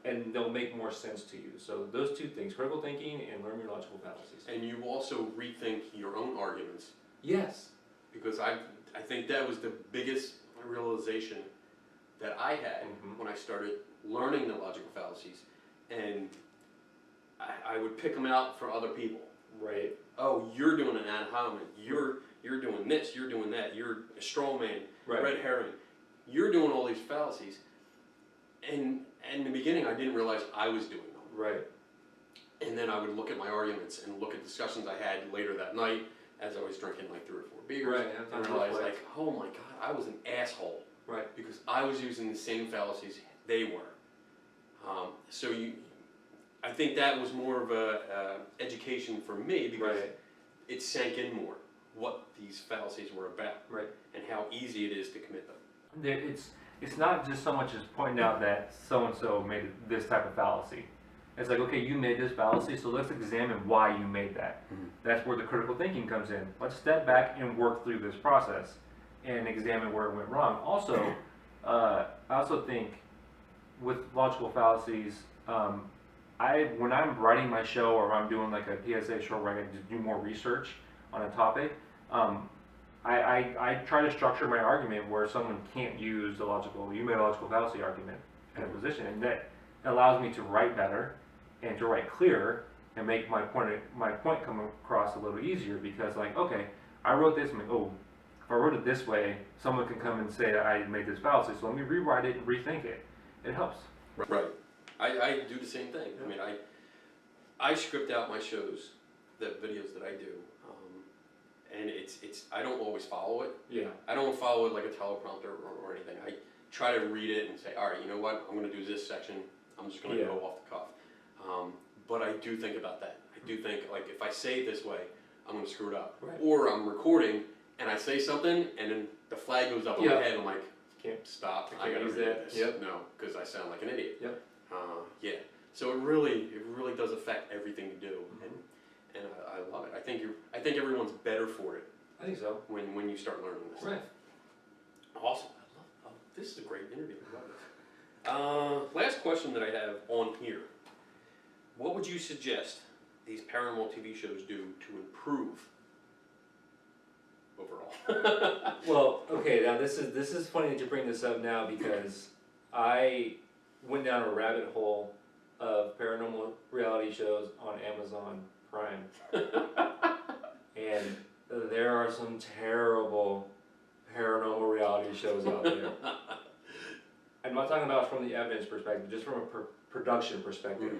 and they'll make more sense to you. So those two things, critical thinking and learn your logical fallacies. And you also rethink your own arguments, Yes. because I think that was the biggest realization that I had when I started learning the logical fallacies, and I would pick them out for other people. Right. Oh, you're doing an ad hominem. You're doing this. You're doing that. You're a straw man. Right. Red herring. You're doing all these fallacies, and in the beginning I didn't realize I was doing them. Right. And then I would look at my arguments and look at discussions I had later that night as I was drinking like 3 or 4 beers, Right. and realize like, oh my God, I was an asshole. Right. Because I was using the same fallacies they were. So I think that was more of a education for me, because Right. it sank in more what these fallacies were about, Right. and how easy it is to commit them. It's not just so much as pointing out that so and so made this type of fallacy. It's like, okay, you made this fallacy, so let's examine why you made that. That's where the critical thinking comes in. Let's step back and work through this process and examine where it went wrong. Also, I also think with logical fallacies, when I'm writing my show, or I'm doing like a PSA show where I get to do more research on a topic, I try to structure my argument where someone can't use you made a logical fallacy argument in a position, and that allows me to write better and to write clearer and make my point come across a little easier, because like, okay, I wrote this, and if I wrote it this way, someone can come and say that I made this fallacy, so let me rewrite it and rethink it. It helps. Right. I do the same thing. I mean, I script out my shows, the videos that I do, and I don't always follow it. Yeah. I don't follow it like a teleprompter or anything. I try to read it and say, all right, you know what, I'm going to do this section. I'm just going to go off the cuff. But I do think about that. I do think, like, if I say it this way, I'm going to screw it up. Right. Or I'm recording and I say something and then the flag goes up on my head. I'm like, Can't stop. I I got to use read that. this. Yep. No, because I sound like an idiot. Yep. Yeah. So it really does affect everything you do, and I love it. I think everyone's better for it I think so. when you start learning this. Right. Awesome. This is a great interview. I love this. Last question that I have on here. What would you suggest these paranormal TV shows do to improve overall? Well, okay, now this is funny that you bring this up now, because I went down a rabbit hole of paranormal reality shows on Amazon Prime. And there are some terrible paranormal reality shows out there. I'm not talking about from the evidence perspective, just from a production perspective.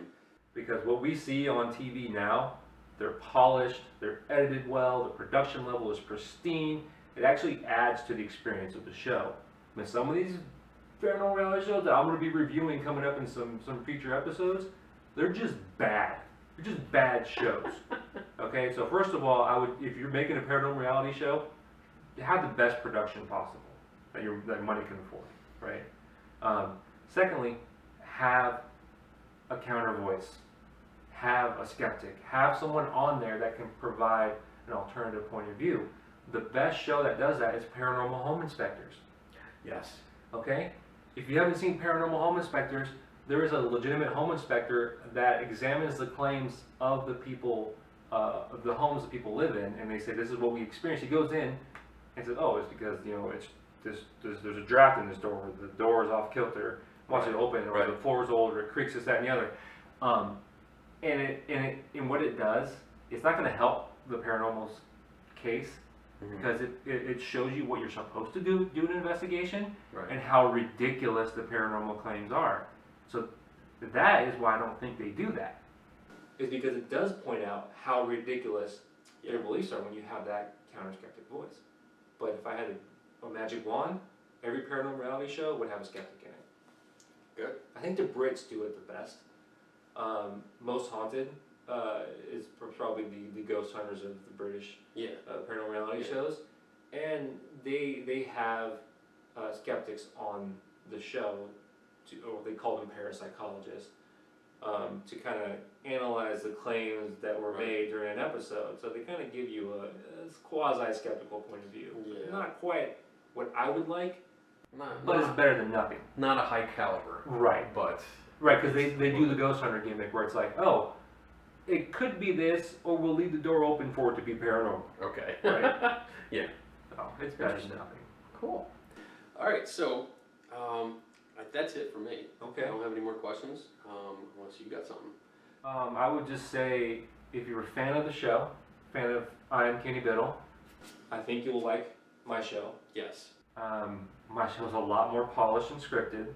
Because what we see on TV now, they're polished, they're edited well, the production level is pristine. It actually adds to the experience of the show. I mean, some of these paranormal reality shows that I'm going to be reviewing coming up in some future episodes, they're just bad. They're just bad shows. Okay, so first of all, if you're making a paranormal reality show, have the best production possible that money can afford, right? Secondly, have a counter voice. Have a skeptic. Have someone on there that can provide an alternative point of view. The best show that does that is Paranormal Home Inspectors. Yes. Okay? If you haven't seen Paranormal Home Inspectors, there is a legitimate home inspector that examines the claims of the people, of the homes that people live in, and they say, this is what we experienced. He goes in and says, oh, it's because, there's a draft in this door, the door is off kilter, wants it to open, or the floor is old, or it creaks, this, that, and the other. And what it does, it's not going to help the paranormal's case, because it shows you what you're supposed to do an investigation, and how ridiculous the paranormal claims are. So that is why I don't think they do that. is because it does point out how ridiculous their beliefs are when you have that counter-skeptic voice. But if I had a magic wand, every paranormal reality show would have a skeptic in it. Good. I think the Brits do it the best. Most Haunted is probably the ghost hunters of the British paranormal reality shows, and they have skeptics on the show, or they call them parapsychologists, to kind of analyze the claims that were made during an episode. So they kind of give you a quasi-skeptical point of view. Yeah. Not quite what I would like, But it's better than nothing. Not a high caliber. Right. But. Right, because they do the ghost hunter gimmick where it's like, oh, it could be this, or we'll leave the door open for it to be paranormal. Okay. Right? Yeah. So it's better than nothing. Cool. All right, so that's it for me. Okay. I don't have any more questions, unless you got something. I would just say, if you're a fan of the show, fan of I Am Kenny Biddle, I think you'll like my show. Yes. my show's a lot more polished and scripted.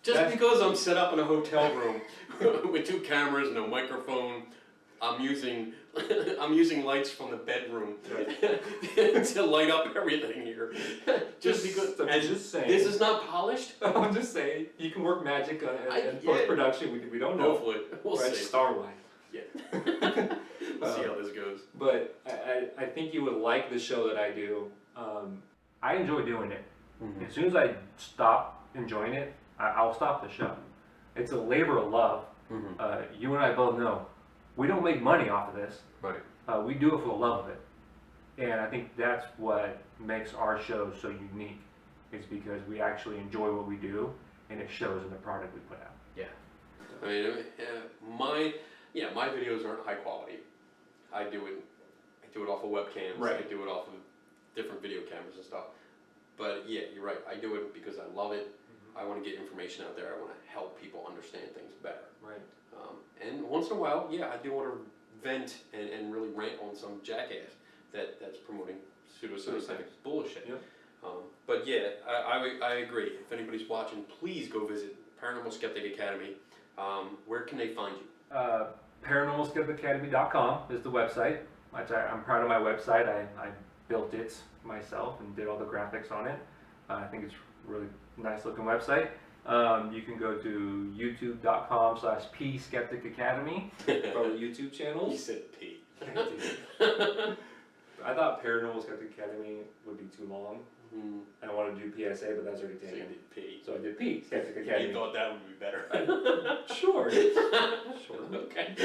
Just because I'm set up in a hotel room with 2 cameras, no microphone, I'm using lights from the bedroom to light up everything here. Just because I'm just saying. this is not polished. I'm just saying you can work magic in post production. We don't know. Hopefully, we'll Right, see. Starlight. Yeah. We'll see how this goes. But I think you would like the show that I do. I enjoy doing it. Mm-hmm. As soon as I stop enjoying it, I'll stop the show. It's a labor of love. Mm-hmm. You and I both know we don't make money off of this. Right. We do it for the love of it. And I think that's what makes our show so unique, is because we actually enjoy what we do, and it shows in the product we put out. Yeah. I mean, my videos aren't high quality. I do it off of webcams. Right. I do it off of different video cameras and stuff. But yeah, you're right. I do it because I love it. I want to get information out there. I want to help people understand things better. Right. And once in a while, I do want to vent and really rant on some jackass that's promoting pseudoscientific bullshit. Yep. But yeah, I agree. If anybody's watching, please go visit Paranormal Skeptic Academy. Where can they find you? ParanormalSkepticAcademy.com is the website. I'm proud of my website. I built it myself and did all the graphics on it. I think it's a really nice looking website. You can go to youtube.com/pskepticacademy For the YouTube channels. You said P. I thought Paranormal Skeptic Academy would be too long. I wanted to do PSA, but that's already So you taken. did P. So I did P, Skeptic You Academy. thought that would be better. Sure. Sure. Okay.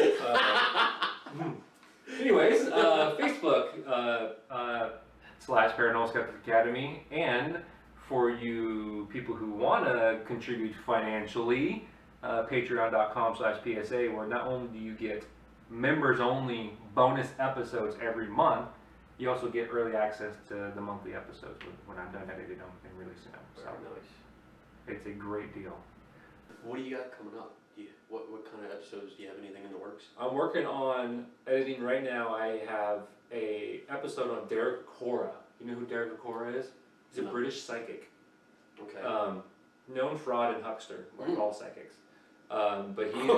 Anyways, Facebook. /Paranormal Skeptic Academy, and for you people who want to contribute financially, patreon.com/PSA, where not only do you get members only bonus episodes every month, you also get early access to the monthly episodes when I'm done editing them and releasing them. So Very nice. it's a great deal. What do you got coming up? What kind of episodes? Do you have anything in the works? I'm working on editing right now. I have a episode on Derek Cora. You know who Derek Cora is? He's a No. British psychic. Okay. Known fraud and huckster, like all psychics. But he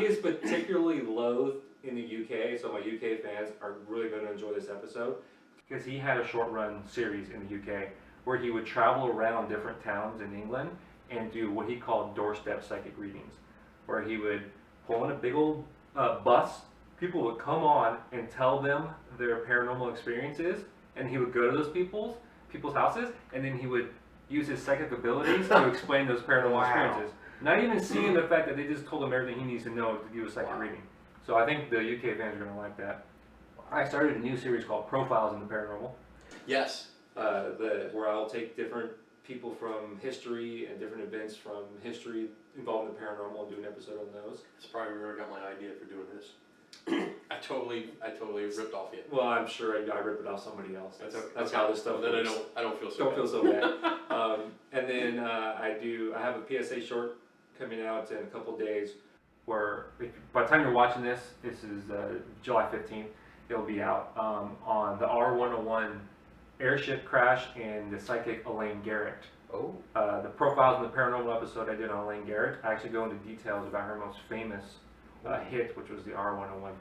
is particularly loathed in the UK, so my UK fans are really going to enjoy this episode. Because he had a short run series in the UK where he would travel around different towns in England and do what he called doorstep psychic readings, where he would pull in a big old bus, people would come on and tell them their paranormal experiences, and he would go to those people's houses, and then he would use his psychic abilities to explain those paranormal experiences. Not even seeing the fact that they just told him everything he needs to know to do a psychic reading. So I think the UK fans are going to like that. I started a new series called Profiles in the Paranormal. Yes. Where I'll take different people from history and different events from history involved in the paranormal and do an episode on those. That's probably where I got my idea for doing this. I totally ripped off you. Well, I'm sure I ripped it off somebody else. That's how this stuff Then works. I don't feel so Don't bad. feel so bad. And then I have a PSA short coming out in a couple days Where by the time you're watching this is July 15th, it'll be out on the R101 airship crash and the psychic Elaine Garrett. Oh. The profiles in the paranormal episode I did on Elaine Garrett, I actually go into details about her most famous hit, which was the R101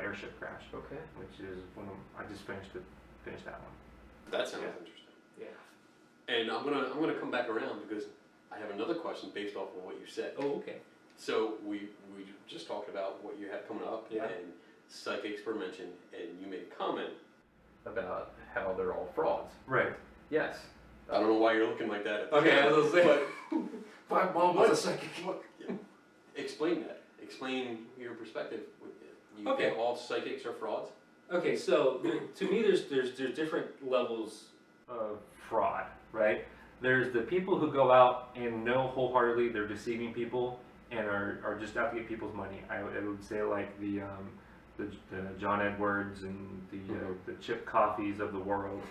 airship crash, Okay. which is when I just finished that one. That sounds Yeah. interesting. Yeah. And I'm gonna come back around because I have another question based off of what you said. Oh, okay. So we just talked about what you have coming up, Yeah. and psychics were mentioned, and you made a comment about how they're all frauds. Right. Yes. I don't know why you're looking like that. Okay, I was gonna say. My mom was a psychic. Explain that. Explain your perspective. You Okay. think all psychics are frauds? Okay, so to me, there's different levels. Fraud, right? There's the people who go out and know wholeheartedly they're deceiving people and are just out to get people's money. I would say like the John Edwards and the Chip Coffees of the world.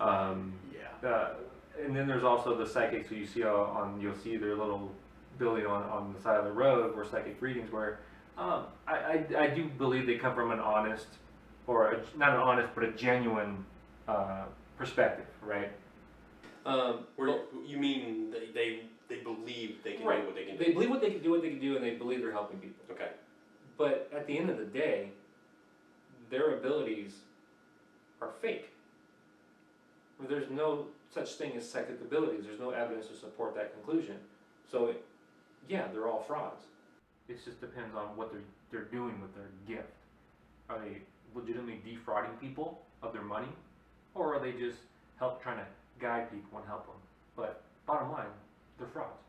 Yeah. And then there's also the psychics who you see you'll see their little building on the side of the road where psychic readings where I do believe they come from an honest not an honest but a genuine perspective, right? You mean they believe they can Right. do what they can do? They believe what they can do, and they believe they're helping people. Okay. But at the end of the day, their abilities are fake. There's no such thing as psychic abilities. There's no evidence to support that conclusion. So, yeah, they're all frauds. It just depends on what they're doing with their gift. Are they legitimately defrauding people of their money, or are they just trying to guide people and help them? But bottom line, they're frauds.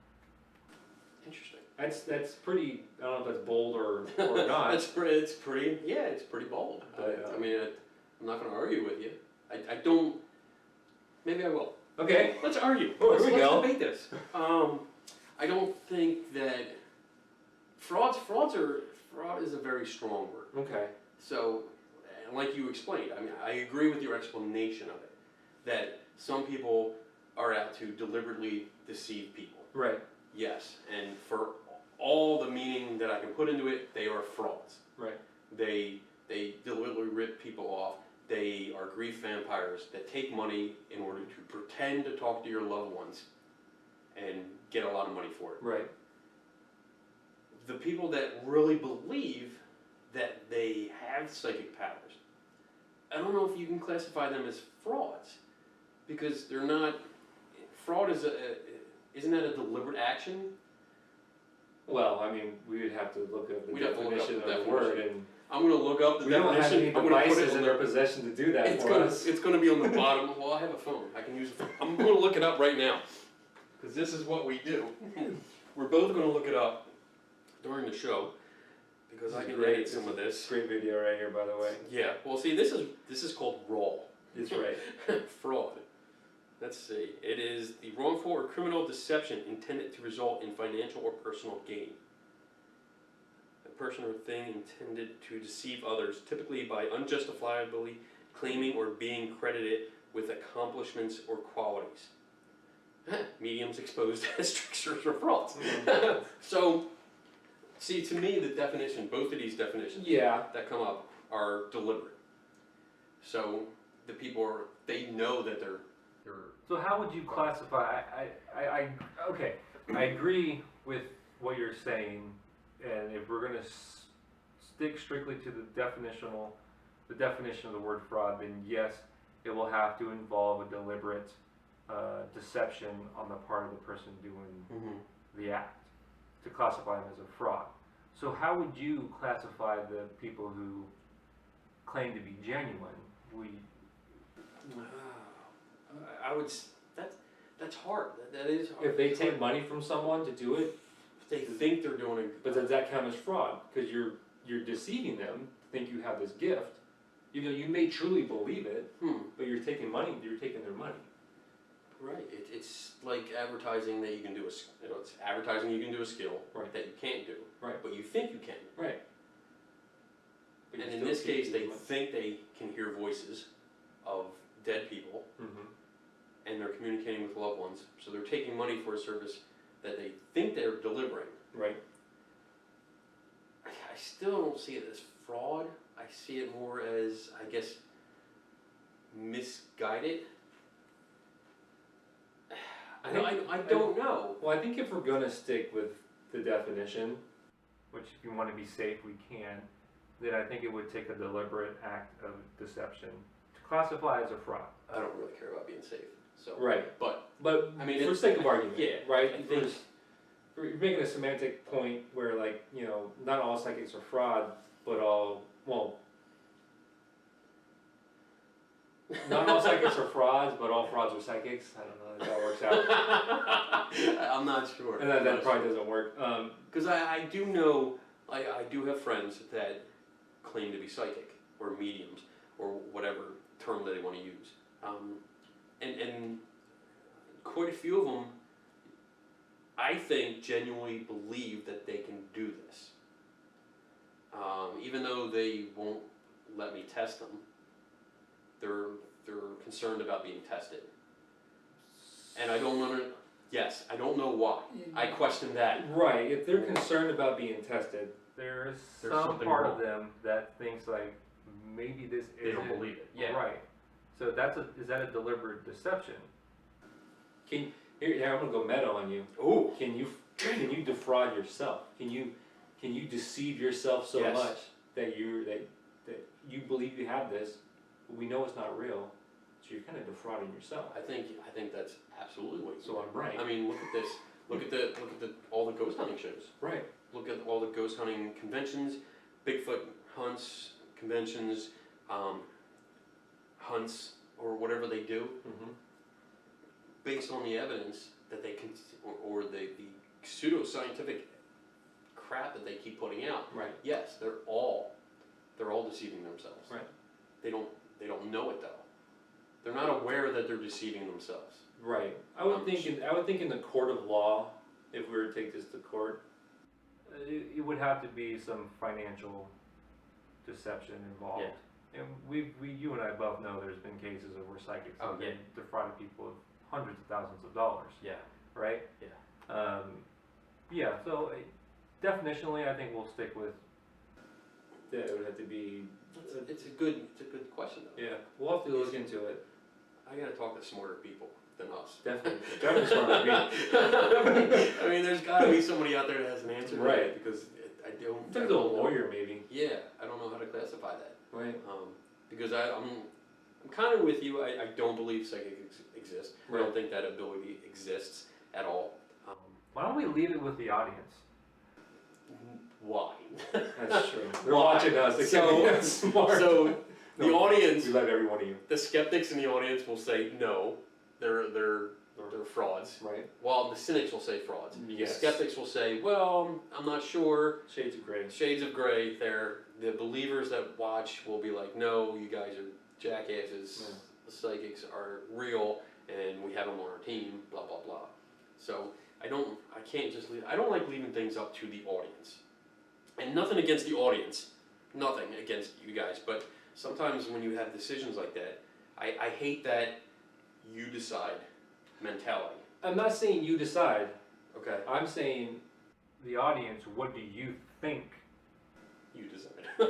Interesting. That's pretty. I don't know if that's bold or not. It's pretty. Yeah, it's pretty bold. I mean, I'm not going to argue with you. I don't. Maybe I will. Okay. Let's argue. Oh, here we let's go. debate this. I don't think that fraud is a very strong word. Okay. So, and like you explained, I mean, I agree with your explanation of it. That some people are out to deliberately deceive people. Right. Yes, and for all the meaning that I can put into it, they are frauds. Right. They deliberately rip people off. They are grief vampires that take money in order to pretend to talk to your loved ones and get a lot of money for it. Right. The people that really believe that they have psychic powers, I don't know if you can classify them as frauds because they're not. Fraud isn't that a deliberate action? Well, I mean, we would have to look at the We'd have to look up definition the of the word, and I'm going to look up the we don't have definition. any I'm gonna put it devices on in the- our possession to do that It's for gonna, us. it's going to be on the bottom. Well, I have a phone. I can use a phone. I'm going to look it up right now because this is what we do. We're both going to look it up during the show because I can edit some of this. Great video right here, by the way. Yeah. Well, see, this is called raw. It's right. Fraud. Let's see. It is the wrongful or criminal deception intended to result in financial or personal gain. A person or thing intended to deceive others, typically by unjustifiably claiming or being credited with accomplishments or qualities. Mediums exposed as tricksters or frauds. So, see, to me, the definition, both of these definitions Yeah. that come up are deliberate. So, the people they know that they're So how would you classify? Okay, I agree with what you're saying, and if we're gonna stick strictly to the definition of the word fraud, then yes, it will have to involve a deliberate deception on the part of the person doing the act to classify them as a fraud. So how would you classify the people who claim to be genuine? I would. That's hard. That is hard. If they take money from someone to do it, If they think they're doing it, but does that count as fraud? Because you're deceiving them, think you have this gift. You know, you may truly believe it, but you're taking money. You're taking their money. right? It's like advertising that you can do it's advertising you can do a skill Right. that you can't do, Right. but you think you can. Right. But And you in still this keep case, they using money. think they can hear voices of dead people, Mhm. and they're communicating with loved ones. So they're taking money for a service that they think they're delivering. Right. I still don't see it as fraud. I see it more as, I guess, misguided. I don't know. Well, I think if we're gonna stick with the definition, Which, if you want to be safe, we can. Then I think it would take a deliberate act of deception to classify as a fraud. I don't really care about being safe. So, right? but I mean, for it's, sake of argument, yeah, right? I think- You're making a semantic point where, like, you know, not all psychics are fraud, but all, well, not all psychics are frauds, but all frauds are psychics. I don't know if that works out. I'm not sure. And that probably doesn't work. Because I do know, I do have friends that claim to be psychic or mediums or whatever term that they want to use. And quite a few of them, I think, genuinely believe that they can do this. Even though they won't let me test them, they're concerned about being tested. And I don't know, yes, I don't know why. I question that. Right, if they're concerned about being tested, There's There's some something part wrong. of them that thinks like maybe this They don't isn't believe it. Yeah. right. So is that a deliberate deception? here, I'm gonna go meta on you. Ooh. Can you defraud yourself? Can you deceive yourself so Yes. much that you believe you have this, but we know it's not real, so you're kind of defrauding yourself. I think that's absolutely what you're So doing. I'm right. I mean, look at this. Look at all the ghost hunting shows. Right. Look at all the ghost hunting conventions, Bigfoot hunts, conventions, hunts, or whatever they do, Mm-hmm. based on the evidence that they can, or the pseudo-scientific crap that they keep putting out. Right. Yes, they're all deceiving themselves. Right. They don't know it though. They're not aware that they're deceiving themselves. Right. I would think in the court of law, if we were to take this to court. It would have to be some financial deception involved. And you and I both know there's been cases of where psychics Oh, have been defrauded people of hundreds of thousands of dollars, Yeah. right? Yeah. Yeah, so definitionally I think we'll stick with, Yeah, it would have to be. It's a good question though. Yeah, we'll have to look into it. I gotta talk to smarter people than us. Definitely smarter than me. I mean, there's gotta be somebody out there that has an answer to Right. that because I don't. Talk to a lawyer, maybe. Yeah, I don't know how to classify that. Right. Because I'm kind of with you. I don't believe psychics exist. I Right. don't think that ability exists at all. why don't we leave it with the audience? Why? That's true. They're Why? watching us. They So- can't be smart. So the No, audience, we love every one of you. the skeptics in the audience will say no, they're frauds. Right. While the cynics will say frauds. Yes. The skeptics will say, well, I'm not sure. Shades of gray. Shades of gray there. The believers that watch will be like, no, you guys are jackasses. Yeah. The psychics are real, and we have them on our team. Blah blah blah. So I can't just leave. I don't like leaving things up to the audience. And nothing against the audience, nothing against you guys. But sometimes when you have decisions like that, I hate that you decide mentality. I'm not saying you decide. Okay, I'm saying The audience, what do you think? you decide. you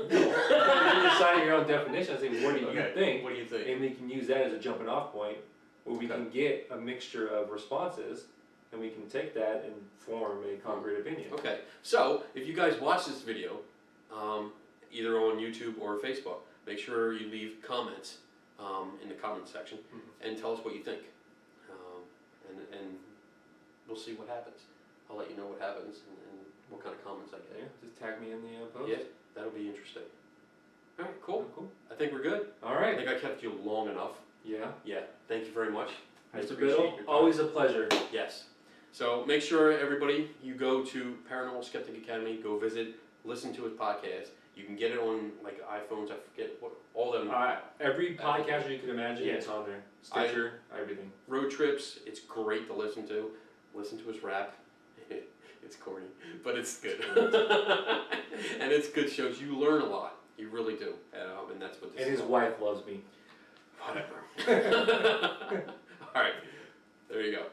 decide your own definition. I say, what do you Okay, think? What do you think? And we can use that as a jumping off point where we can get a mixture of responses and we can take that and form a concrete opinion. Okay, so if you guys watch this video, either on YouTube or Facebook, make sure you leave comments in the comment section and tell us what you think. And we'll see what happens. I'll let you know what happens and what kind of comments I Yeah, get. just tag me in the post. Yeah, that'll be interesting. All right, cool. Cool. I think we're good. All I right. think I kept you long enough. Yeah. Yeah, thank you very much. I Mr. appreciate Biddle, your time. always a pleasure. Yes. So make sure, everybody, you go to Paranormal Skeptic Academy, go visit, listen to his podcast. You can get it on like iPhones, I forget what, all them. Every podcaster you could imagine, Yeah. it's on there. Stitcher, everything. Road trips, it's great to listen to. Listen to his rap. It's corny, but it's good. And it's good shows. You learn a lot. You really do. And that's what this And is his all wife loves me. about. Whatever. All right. There you go.